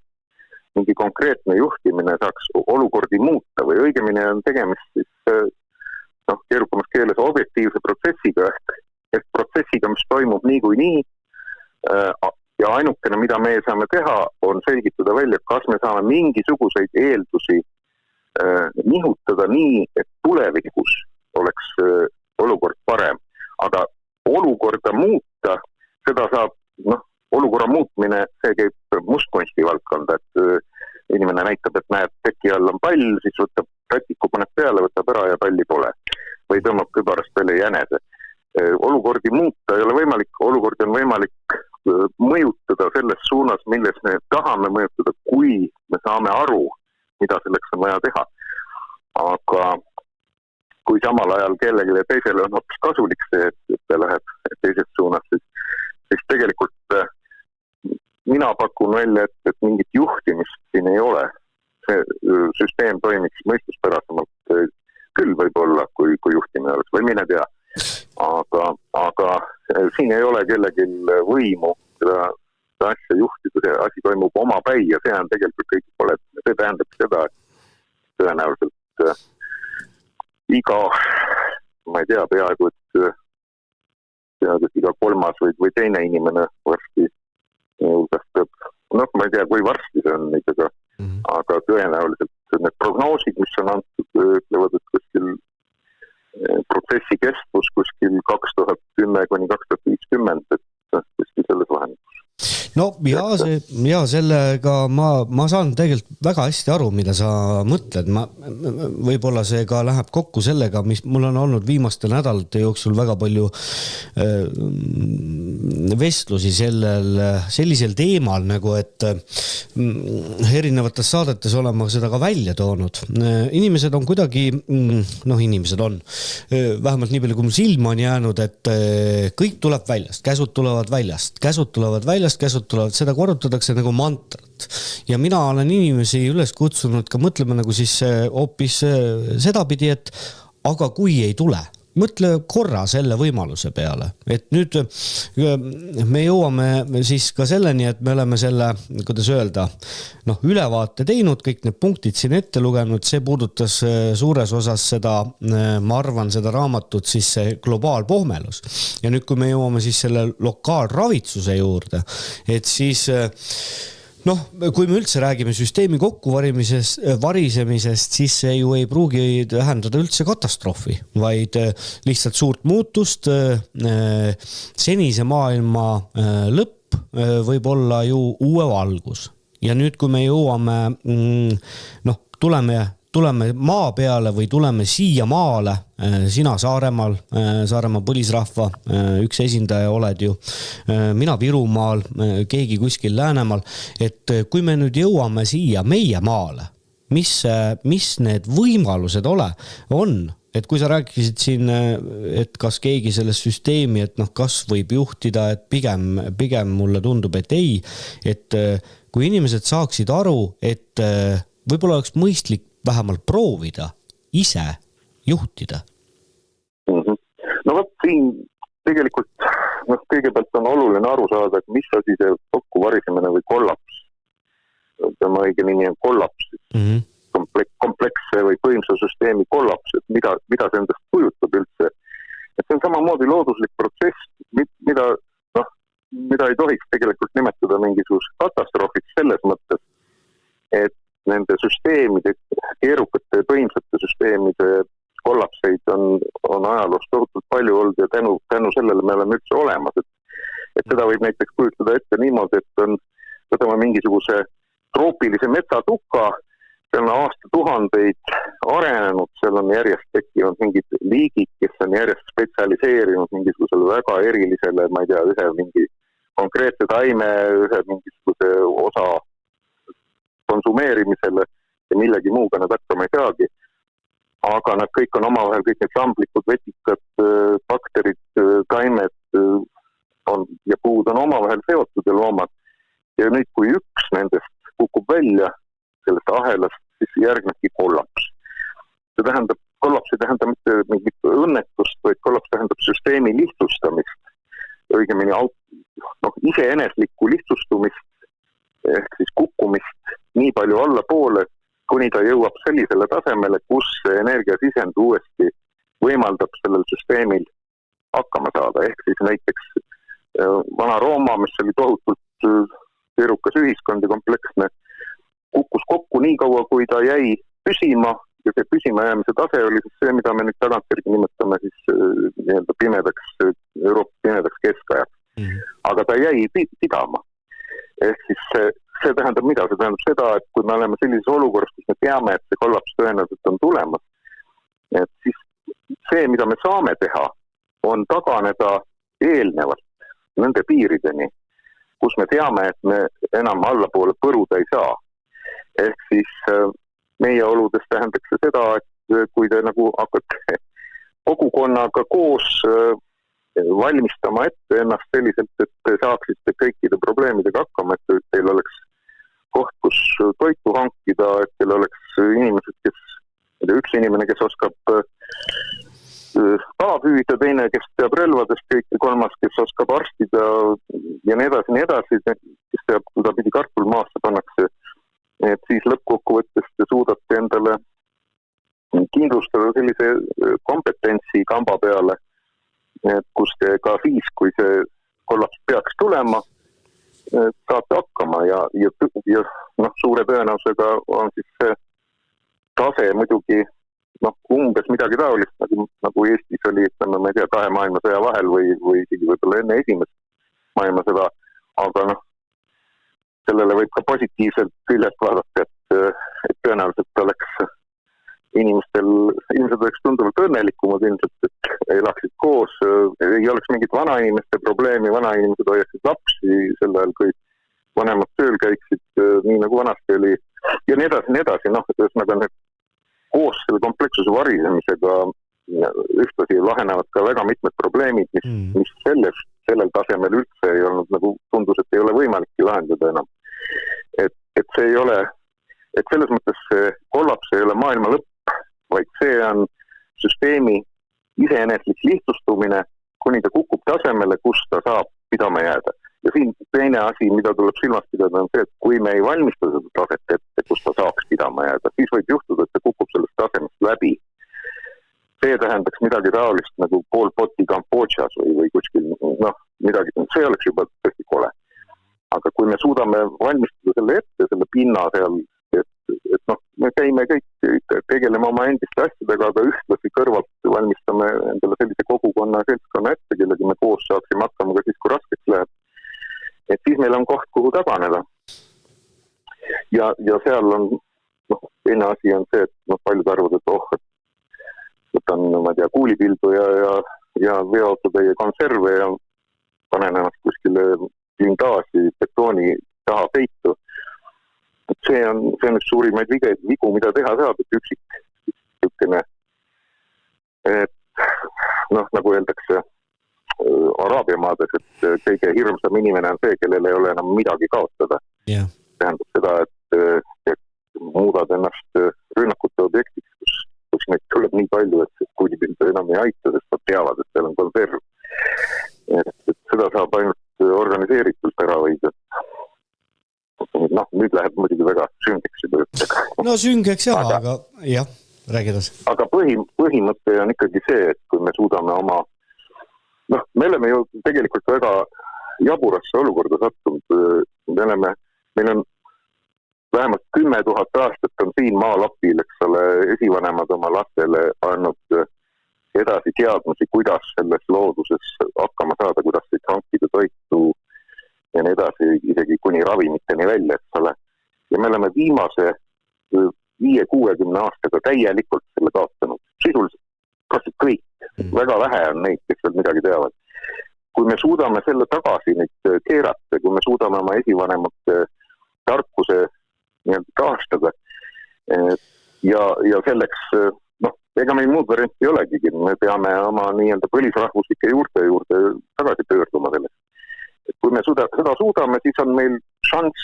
mingi konkreetne juhtimine saaks olukordi muuta või õigemini on tegemist siis keerukamas keeles objektiivse protsessiga ehk protsessiga, mis toimub niikuinii ja ainukene, mida me saame teha, on selgitada välja, kas me saame mingisuguseid eeldusi nihutada nii, et tulevikus oleks olukord parem, aga olukorda muuta, seda saab, olukorra muutmine, see käib mustkunsti valdkonda, et inimene näitab, et näeb, teki all on pall, siis võtab rätiku, paneb peale, võtab ära ja palli pole. Või tõmbab kübarast peale jänese. Olukordi muuta ei ole võimalik, olukordi on võimalik mõjutada selles suunas, milles me tahame mõjutada, kui me saame aru, mida selleks on vaja teha. Aga kui samal ajal kellelegi teisele on hoopis kasulik see, et ta läheb teises suunas, siis tegelikult mina pakun välja, et mingit juhtimist siin ei ole. See süsteem toimiks mõistuspärasemalt küll võib-olla, kui juhtimine oleks või mine tea. Aga siin ei ole kellelgi võimu seda asja juhtida, see asi toimub omapäi ja see on tegelikult kõik pole. See tähendab seda, et tõenäoliselt iga, ma ei tea, peaaegu et iga kolmas või teine inimene varsti peab, ma ei tea, kui varsti see on ikkagi, aga tõenäoliselt need prognoosid, mis on antud, ütlevad, et kuskil protsessi kestvus kuskil 2010 kuni 2050, et kuskil selles vahendikus. Sellega ma saan tegelikult väga hästi aru, mida sa mõtled. Võib-olla see ka läheb kokku sellega, mis mul on olnud viimaste nädalate jooksul väga palju vestlusi sellisel teemal, nagu et erinevates saadetes olema seda ka välja toonud. Inimesed on kuidagi, inimesed on vähemalt nii palju, kui mul silma on jäänud, et kõik tuleb väljast, käsud tulevad väljast, seda korrutatakse nagu mantrat. Ja mina olen inimesi üles kutsunud ka mõtlema nagu siis hoopis sedapidi, et aga kui ei tule, mõtle korra selle võimaluse peale, et nüüd me jõuame siis ka selleni, et me oleme selle, kuidas öelda, ülevaate teinud, kõik need punktid siin ette lugenud, see puudutas suures osas seda, ma arvan, seda raamatut siis see globaalpohmelus. Ja nüüd, kui me jõuame siis selle lokaalravitsuse juurde, et siis Noh, kui me üldse räägime süsteemi varisemisest, siis see ju ei pruugi tähendada üldse katastroofi, vaid lihtsalt suurt muutust. Senise maailma lõpp võib olla ju uue valgus. Ja nüüd, kui me jõuame, tuleme maa peale või tuleme siia maale, sina Saaremaal, Saaremaa põlisrahva üks esindaja oled ju, mina Virumaal, keegi kuskil Läänemaal, et kui me nüüd jõuame siia meie maale, mis need võimalused on, et kui sa rääkisid siin, et kas keegi selles süsteemi, et kas võib juhtida, et pigem mulle tundub, et ei, et kui inimesed saaksid aru, et võib-olla oleks mõistlik vähemalt proovida ise juhtida. No võt siin tegelikult kõigepealt on oluline aru saada, et mis asi see kokkuvarisemine või kollaps. Tema õige nimi on kollaps, kompleksse või põhimse süsteemi kollaps, et mida see endast kujutab üldse. Et see on samamoodi looduslik protsess, mida ei tohiks tegelikult nimetada mingisugust katastroofiks selles mõttes, et nende süsteemide, keerukate põhimsete süsteemide kollapseid on ajaloos tohutult palju olnud ja tänu sellele me oleme üldse olemas. Et seda võib näiteks kujutada ette niimoodi, et võtame mingisuguse troopilise metsatuka, seal on aastatuhandeid arenenud, seal on järjest tekkinud mingid liigid, kes on järjest spetsialiseerinud mingisugusele väga erilisele, ma ei tea, ühe mingi konkreetse taime, ühe mingisuguse osa konsumeerimisele ja millegi muuga nad hakkama ei saagi. Aga nad kõik on omavahel, kõik need samblikud, vetikad, bakterid, taimed ja puud on omavahel seotud ja loomad. Ja nüüd, kui üks nendest kukub välja sellest ahelast, siis järgnebki kollaps. See tähendab, kollaps ei tähenda mitte mingit õnnetust, vaid kollaps tähendab süsteemi lihtsustamist. Õigemini iseeneslikku lihtsustumist ehk siis kukkumist nii palju allapoole, kuni ta jõuab sellisele tasemele, kus energiasisend uuesti võimaldab sellel süsteemil hakkama saada. Ehk siis näiteks Vana-Rooma, mis oli tohutult keerukas ühiskond ja kompleksne, kukkus kokku nii kaua, kui ta jäi püsima ja see püsima jäämise tase oli siis see, mida me nüüd tagantjärgi nimetame siis Euroopa pimedaks keskajaks. Aga ta jäi pidama. Ehk siis see tähendab mida? See tähendab seda, et kui me oleme sellises olukorras, kus me teame, et see kollaps tõenäoliselt on tulemas, et siis see, mida me saame teha, on taganeda eelnevalt nende piirideni, kus me teame, et me enam allapoole põruda ei saa. Ehk siis meie oludes tähendaks see seda, et kui te nagu hakkate kogukonnaga koos valmistama ette ennast selliselt, et te saaksite kõikide probleemidega hakkama, et teil oleks koht, kus toitu hankida, et teil oleks inimesed, üks inimene, kes oskab kala püüda, teine, kes teab relvadest kõike, kolmas, kes oskab arstida ja nii edasi, kes teab, kuda pidi kartul maasse pannakse, et siis lõppkokkuvõttes te suudate endale kindlustada sellise kompetentsi kamba peale, et kus te ka siis, kui see kollaps peaks tulema, saate hakkama ja suure tõenäosusega on siis see tase muidugi umbes midagi taolist, nagu Eestis oli, ma ei tea, 2 maailmasõja vahel või isegi võib-olla enne esimest maailmasõda, aga sellele võib ka positiivselt küljest vaadata, et tõenäoliselt oleks inimesed oleks tunduvalt õnnelikumad ilmselt, et elaksid koos, ei oleks mingit vanainimeste probleemi, vanainimesed hoiaksid lapsi sel ajal, kui vanemad tööl käiksid, nii nagu vanasti oli, ja nii edasi, ühesõnaga need koos selle komplekssuse varisemisega ühtlasi lahenevad ka väga mitmed probleemid, mis sellel tasemel üldse ei olnud, nagu tundus, et ei ole võimalikki lahendada enam. Et see ei ole, et selles mõttes see kollaps ei ole maailma lõpp, vaid see on süsteemi iseeneslik lihtsustumine, kuni ta kukub tasemele, kus ta saab pidama jääda. Ja siin teine asi, mida tuleb silmas pidada, on see, et kui me ei valmista seda taset ette, kus ta saaks pidama jääda, siis võib juhtuda, et see kukub sellest tasemest läbi. See tähendaks midagi taolist nagu Pol Poti Kambodžas või kuskil, midagi, see oleks juba tõesti kole. aga kui me suudame valmistada selle ette, selle pinna seal, et noh, me käime kõik tegeleme oma endiste asjadega, aga ühtlasi kõrvalt valmistame endale sellise kogukonna ja seltskonna ette, kellega me koos saaksime hakkama ka siis, kui raskeks läheb. Et siis meil on koht, kuhu taganeda. Ja seal on, teine asi on see, et paljud arvad, et võtan, ma tea, kuulipildu ja veoautotäie konserve ja panen ennast kuskile lindaasi betooni taha peitu. See on üks suurimaid vigu, mida teha saab, et üksik tükene, et nagu öeldakse Araabia maades, et kõige hirmsam inimene on see, kellel ei ole enam midagi kaotada. Yeah. Tähendab seda, et muudad ennast rünnakute objektiks, kus neid tuleb nii palju, et kuulipildu enam ei aita, sest nad teavad, et seal on konserv. Et seda saab ainult organiseeritult ära võida. Nüüd läheb muidugi väga süngeks juba juttega. No süngeks aga jah, räägides. Aga põhimõte on ikkagi see, et kui me suudame oma, me oleme ju tegelikult väga jaburasse olukorda sattunud. Meil on vähemalt 10 000 aastat on siin maalapil, eks ole, esivanemad oma lastele andnud edasi teadmusi, kuidas selles looduses hakkama saada, kuidas neid hankida toitu ja nii edasi, isegi kuni ravimiteni välja, eks ole. Ja me oleme viimase 5-60 aastaga täielikult selle kaotanud. Sisuliselt kasvõi kõik. Väga vähe on neid, kes veel midagi teavad. Kui me suudame selle tagasi nüüd keerata, kui me suudame oma esivanemate tarkuse taastada ja selleks, ega meil muud varianti ei olegi. Me peame oma nii-öelda põlisrahvuslike juurde tagasi pöörduma sellest. Et kui me seda suudame, siis on meil šanss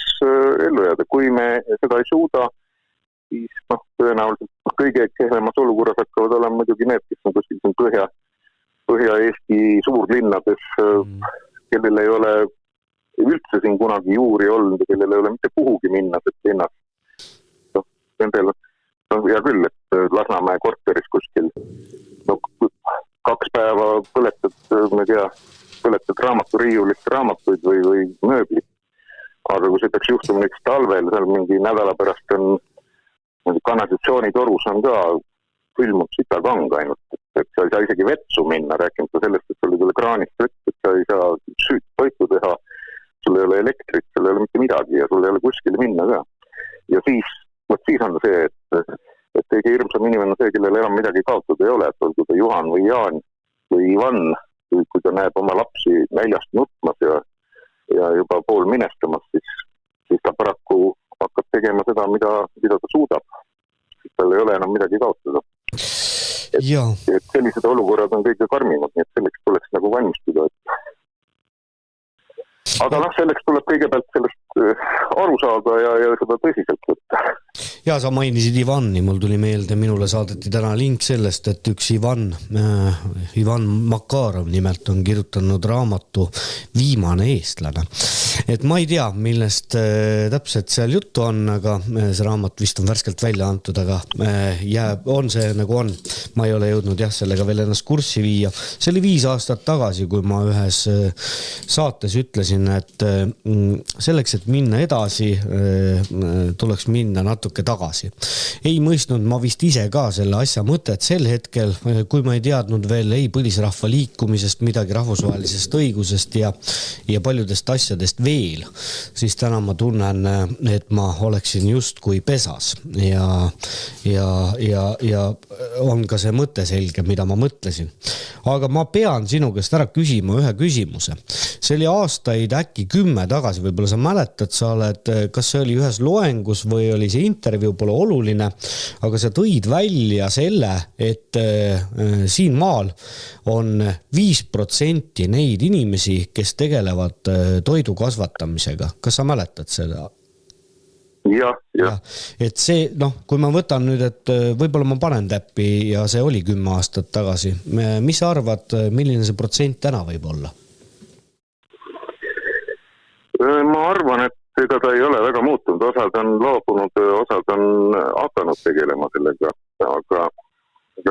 ellu jääda. Kui me seda ei suuda, siis tõenäoliselt kõige kehvemas olukorras hakkavad olema muidugi need, kes on kuskil Põhja-Eesti suurlinnades, kellel ei ole üldse siin kunagi juuri olnud ja kellel ei ole mitte kuhugi minna, sest linnas. Nendel, ja küll, et Lasnamäe korteris kuskil 2 päeva põletad raamaturiiulist raamatuid või mööblit. Aga kui see peaks juhtuma näiteks talvel, seal mingi nädala pärast on kanalisatsioonitorus on ka külmunud sitakang ainult, et sa ei saa isegi vetsu minna, rääkimata sellest, et sul ei tule kraanist vett, et sa ei saa süüt toitu teha, sul ei ole elektrit, sul ei ole mitte midagi ja sul ei ole kuskile minna ka. Ja siis on see, et kõige hirmsam inimene on see, kellel enam midagi kaotada ei ole, et olgu ta Juhan või Jaan või Ivan, kui ta näeb oma lapsi näljast nutmas ja juba pool minestamas, siis ta paraku hakkab tegema seda, mida ta suudab. Tal ei ole enam midagi kaotada. Et sellised olukorrad on kõige karmimad, nii et selleks tuleks nagu valmistuda. Aga selleks tuleb kõigepealt sellest aru saada ja seda tõsiselt võtta. Ja sa mainisid Ivani, mul tuli meelde, minule saadeti täna link sellest, et üks Ivan Makarov nimelt on kirjutanud raamatu Viimane eestlane. Et ma ei tea, millest täpselt seal juttu on, aga see raamat vist on värskelt välja antud, aga on see nagu on. Ma ei ole jõudnud sellega veel ennast kurssi viia. See oli 5 aastat tagasi, kui ma ühes saates ütlesin, et selleks, et minna edasi, tuleks minna natuke tagasi. Ei mõistnud ma vist ise ka selle asja mõtet sel hetkel, kui ma ei teadnud veel ei põlisrahva liikumisest, midagi rahvusvahelisest õigusest ja paljudest asjadest veel, siis täna ma tunnen, et ma oleksin just kui pesas ja on ka see mõte selge, mida ma mõtlesin. Aga ma pean sinu käest ära küsima ühe küsimuse. See oli aastaid äkki 10 tagasi, võib-olla sa mäletad, kas see oli ühes loengus või oli see intervjuu, pole oluline, aga sa tõid välja selle, et siin maal on 5% neid inimesi, kes tegelevad toidu kasvatamisega. Kas sa mäletad seda? Ja. Et see, kui ma võtan nüüd, et võib-olla ma panen täppi ja see oli 10 aastat tagasi. Mis sa arvad, milline see protsent täna võib olla? Ma arvan, et ega ta ei ole väga muutunud. Osad on loobunud, osad on hakanud tegelema sellega, aga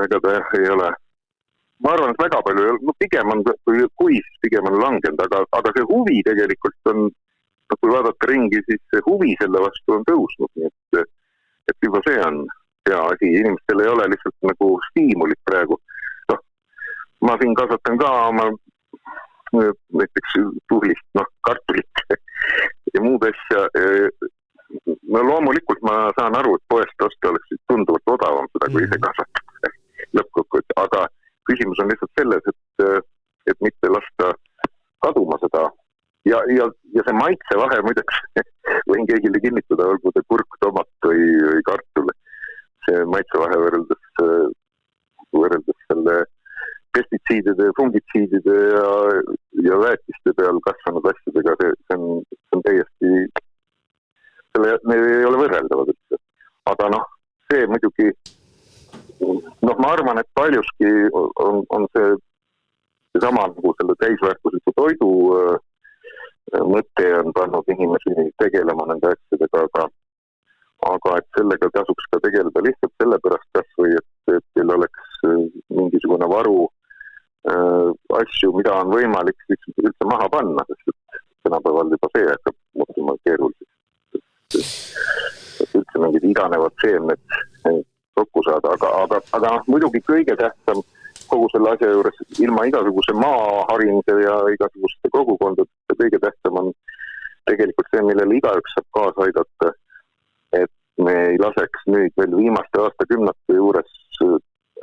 ega ta ei ole. Ma arvan, et väga palju, pigem on langenud, aga see huvi tegelikult on kui vaadata ringi, siis see huvi selle vastu on tõusnud, nii et juba see on hea asi. Inimestel ei ole lihtsalt nagu stiimulit praegu. No, ma siin kasvatan ka oma näiteks tuhlist kartulit ja muud asja. No loomulikult ma saan aru, et poest osta oleks tunduvalt odavam seda, kui ise kasvatada lõppkokkuvõttes. Aga küsimus on lihtsalt selles, et mitte lasta kaduma seda. Ja see maitsevahe muideks võin keegile kinnitada, olgu see kurk, tomat või kartul. See maitsevahe võrreldes selle pestitsiidide, fungitsiidide ja väetiste peal kasvanud asjadega, see on täiesti, need ei ole võrreldavad üldse. Aga see muidugi, ma arvan, et paljuski on see sama nagu selle täisväärtusliku toidu mõte on pannud inimesi tegelema nende asjadega, aga et sellega tasuks ka tegeleda lihtsalt sellepärast kas või, et teil oleks mingisugune varu asju, mida on võimalik üldse maha panna, sest et tänapäeval juba see hakkab muutuma keeruliseks. Üldse mingid iganevad seemned kokku saada, aga muidugi kõige tähtsam kogu selle asja juures ilma igasuguse maa harimise ja igasuguste kogukondade kõige tähtsam on tegelikult see, millele igaüks saab kaasa aidata, et me ei laseks nüüd veel viimaste aastakümnete juures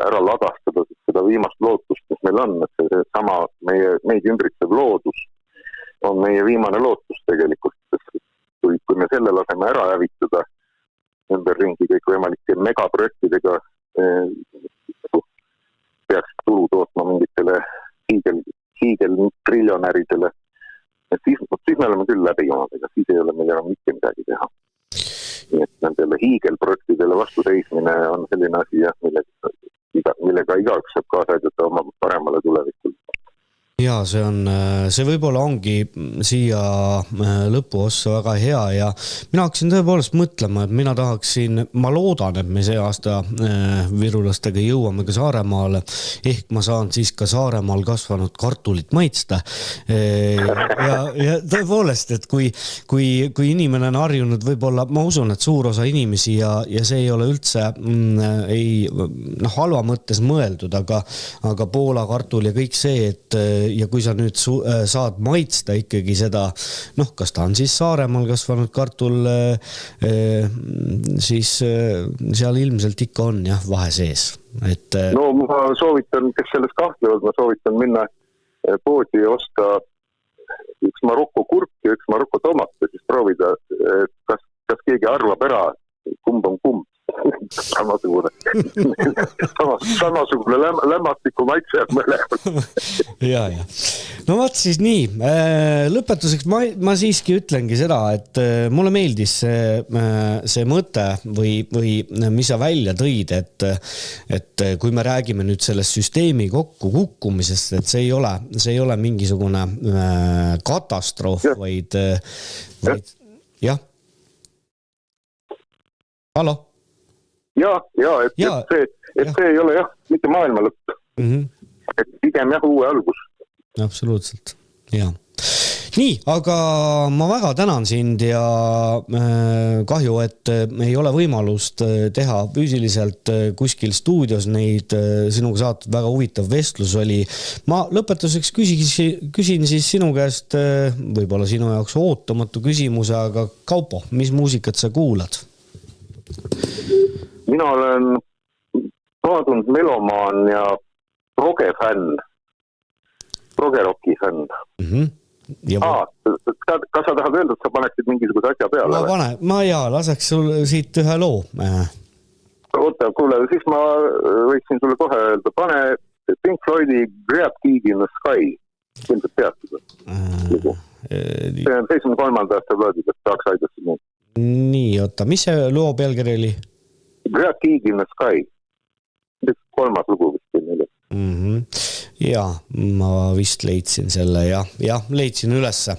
ära lagastada seda viimast lootust, mis meil on, et see sama meid ümbritsev loodus on meie viimane lootus tegelikult, sest kui me selle laseme ära hävitada ümberringi kõik võimalike megaprojektidega peaks tulu tootma mingitele hiigel-triljonäridele, et siis me oleme küll läbi omadega, siis ei ole meil enam mitte midagi teha. Nii et nendele hiigelprojektidele vastu seismine on selline asi, millega igaüks saab kaasa aidata oma paremale tulevikule. Ja see võib-olla ongi siia lõpuossa väga hea ja mina hakkasin tõepoolest mõtlema, et ma loodan, et me see aasta virulastega jõuame ka Saaremaale, ehk ma saan siis ka Saaremaal kasvanud kartulit maitsta. Ja tõepoolest, et kui inimene on harjunud võib-olla, ma usun, et suur osa inimesi ja see ei ole üldse halva mõttes mõeldud, aga Poola kartul ja kõik see, et ja kui sa nüüd saad maitsta ikkagi seda, kas ta on siis Saaremaal kasvanud kartul, siis seal ilmselt ikka on vahe sees. No ma soovitan, kes selles kahtlevad, ma soovitan minna poodi ja osta üks Marokko kurk ja üks Marokko tomat ja siis proovida, kas keegi arvab ära, kumb on kumb. Samasugune lämmastiku maitse jääb mõlemad. Ja. No vaat siis nii. Lõpetuseks ma siiski ütlengi seda, et mulle meeldis see mõte või mis sa välja tõid, et kui me räägime nüüd sellest süsteemi kokku kukkumisest, et see ei ole mingisugune katastroof, vaid jah. Hallo? Ja, et see ei ole mitte maailma lõpp. Et pigem uue algus. Absoluutselt, jah. Nii, aga ma väga tänan sind ja kahju, et ei ole võimalust teha füüsiliselt kuskil stuudios neid sinuga saatud väga huvitav vestlus oli. Ma lõpetuseks küsin siis sinu käest võib-olla sinu jaoks ootamatu küsimuse, aga Kaupo, mis muusikat sa kuulad? Mina olen paadunud melomaan ja progefänn, progerocki fänn. Kas sa tahad öelda, et sa paneksid mingisuguse asja peale? Ma laseks sul siit ühe loo. Oota, kuule, siis ma võiksin sulle kohe öelda, pane Pink Floydi Great Gig in the Sky. Ilmselt teatud. See on 73. aasta plaadid, et tahaks aidata nii. Nii, oota, mis see loo pealkiri oli? Great Gig in the Sky. Kolmas lugu vist. Ja, ma vist leidsin selle ja leidsin ülesse.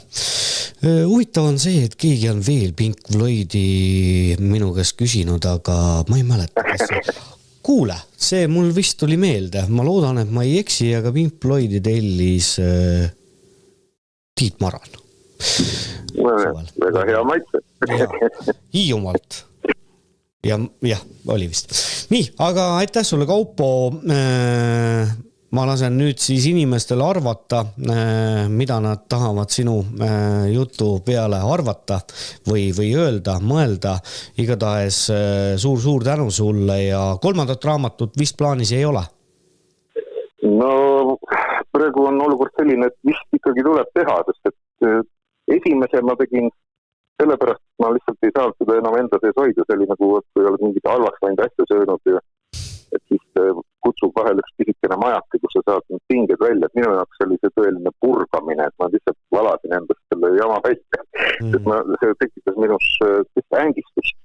Huvitav on see, et keegi on veel Pink Floydi minu käest küsinud, aga ma ei mäleta. Kuule, see mul vist tuli meelde. Ma loodan, et ma ei eksi, aga Pink Floydi tellis Tiit Maran. suvel. Väga hea maitse. Hiiumaalt. Ja, oli vist. Nii, aga aitäh sulle, Kaupo. Ma lasen nüüd siis inimestele arvata, mida nad tahavad sinu jutu peale arvata või öelda, mõelda. Igatahes suur tänu sulle ja 3. raamatut vist plaanis ei ole? No praegu on olukord selline, et vist ikkagi tuleb teha, sest et esimese ma tegin sellepärast, et ma lihtsalt ei saanud seda enam enda sees hoida. See oli nagu, kui oled mingit halvaks läinud asja söönud ja et siis kutsub vahel üks pisikene majake, kus sa saad need pinged välja. Et minu jaoks oli see tõeline purgamine, et ma lihtsalt valasin endast selle jama välja. See tekitas minus ängistust.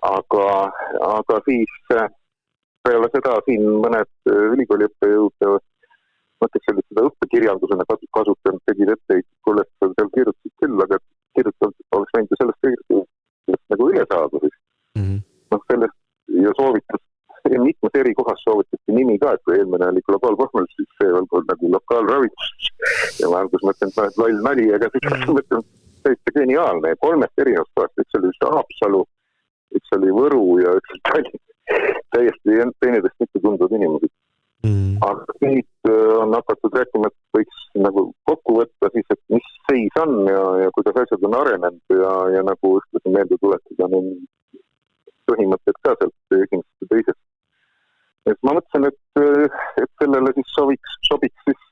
Aga siis peale seda siin mõned ülikooli õppejõud mõtleks seda õppekirjandusena kasutanud, tegid etteid, kuule, et seal kirjutasid küll, aga kirjutanud oleks võinud sellest nagu üle saada siis. Sellest ja soovitas mitmes eri kohas soovitati nimi ka, et kui eelmine oli globaalpohmelus, siis see oli nagu lokaalravitsus. Ja ma alguses mõtlen, et loll nali, aga siis mõtlen, täitsa geniaalne. 3 erinevast kohast, üks oli Haapsalu, üks oli Võru ja üks oli täiesti teinedest mitte tunduvad inimesed. Aga nüüd on hakatud rääkima, et võiks nagu kokku võtta siis, et mis seis on ja kuidas asjad on arenenud ja nagu ühtlasi meelde tuletada põhimõtted ka sealt esimesest ja teisest. Et ma mõtlesin, et sellele siis sobiks siis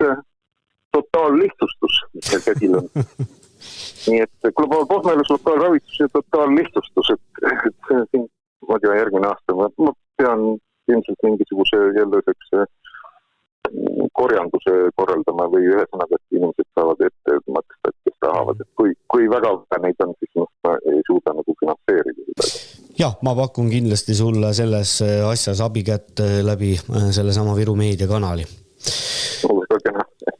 totaallihtsustus, mis meil käsil on. Nii et globaalpohmelus, lokaalravitsus ja totaallihtsustus, et siin, ma tean, järgmine aasta ma pean ilmselt mingisuguse jälleseks korjanduse korraldama või ühesõnaga, et inimesed saavad ette maksta, et kes tahavad, et kui väga neid on, siis ma ei suuda nagu finantseerida. Jah, ma pakun kindlasti sulle selles asjas abikätt läbi selle sama Viru Meedia kanali.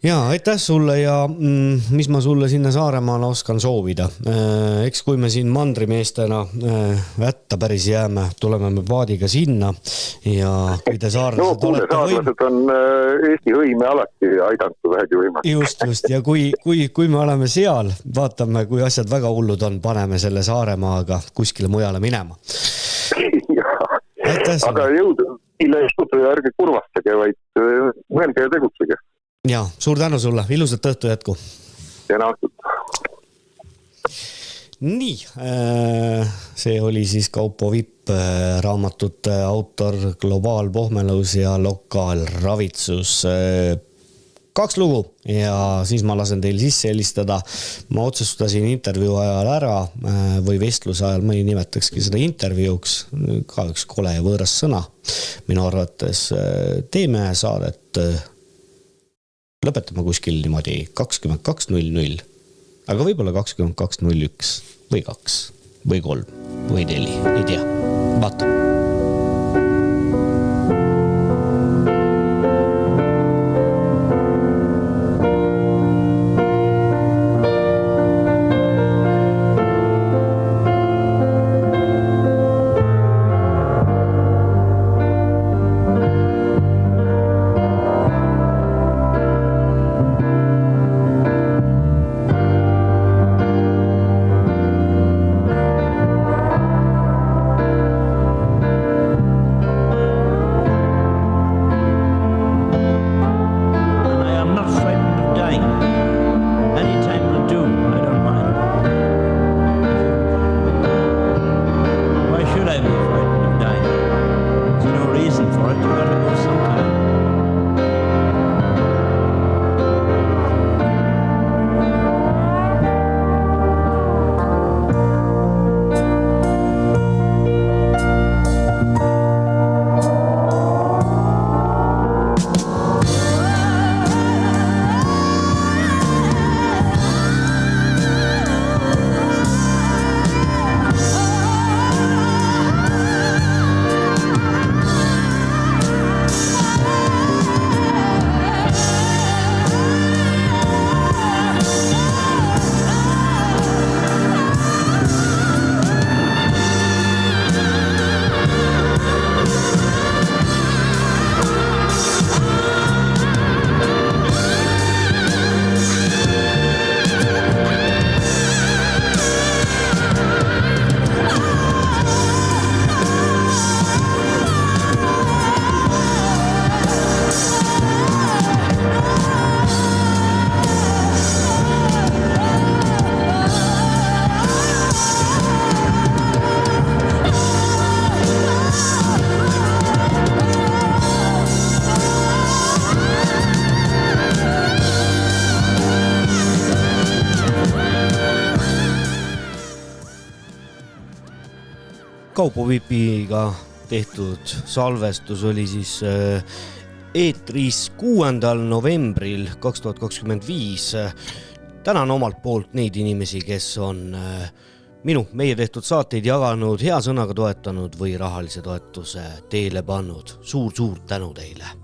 Ja, aitäh sulle ja mis ma sulle sinna Saaremaale oskan soovida. Eks kui me siin mandrimeestena vätta päris jääme, tuleme me paadiga sinna ja kui te saarlased saarlased on Eesti hõime alati aidanud vähegi võimalik. Just ja kui me oleme seal, vaatame, kui asjad väga hullud on, paneme selle Saaremaaga kuskile mujale minema. Aga jõudu ja ärge kurvastage, vaid mõelge ja tegutsege. Ja, suur tänu sulle, ilusat õhtu jätku. Ja naastut. Nii, see oli siis Kaupo Vipp, raamatute autor, globaalpohmelus ja lokaalravitsus. 2 lugu ja siis ma lasen teil sisse helistada. Ma otsustasin intervjuu ajal ära või vestluse ajal, ma ei nimetakski seda intervjuuks, ka üks kole ja võõras sõna. Minu arvates teeme saadet, lõpetame kuskil niimoodi 22.00, aga võib-olla 22.01 või 2 või 3 või 4, ei tea, vaatame. Kaupo Vipiga tehtud salvestus oli siis eetris 6. novembril 2025. Tänan omalt poolt neid inimesi, kes on meie tehtud saateid jaganud, hea sõnaga toetanud või rahalise toetuse teele pannud. Suur tänu teile!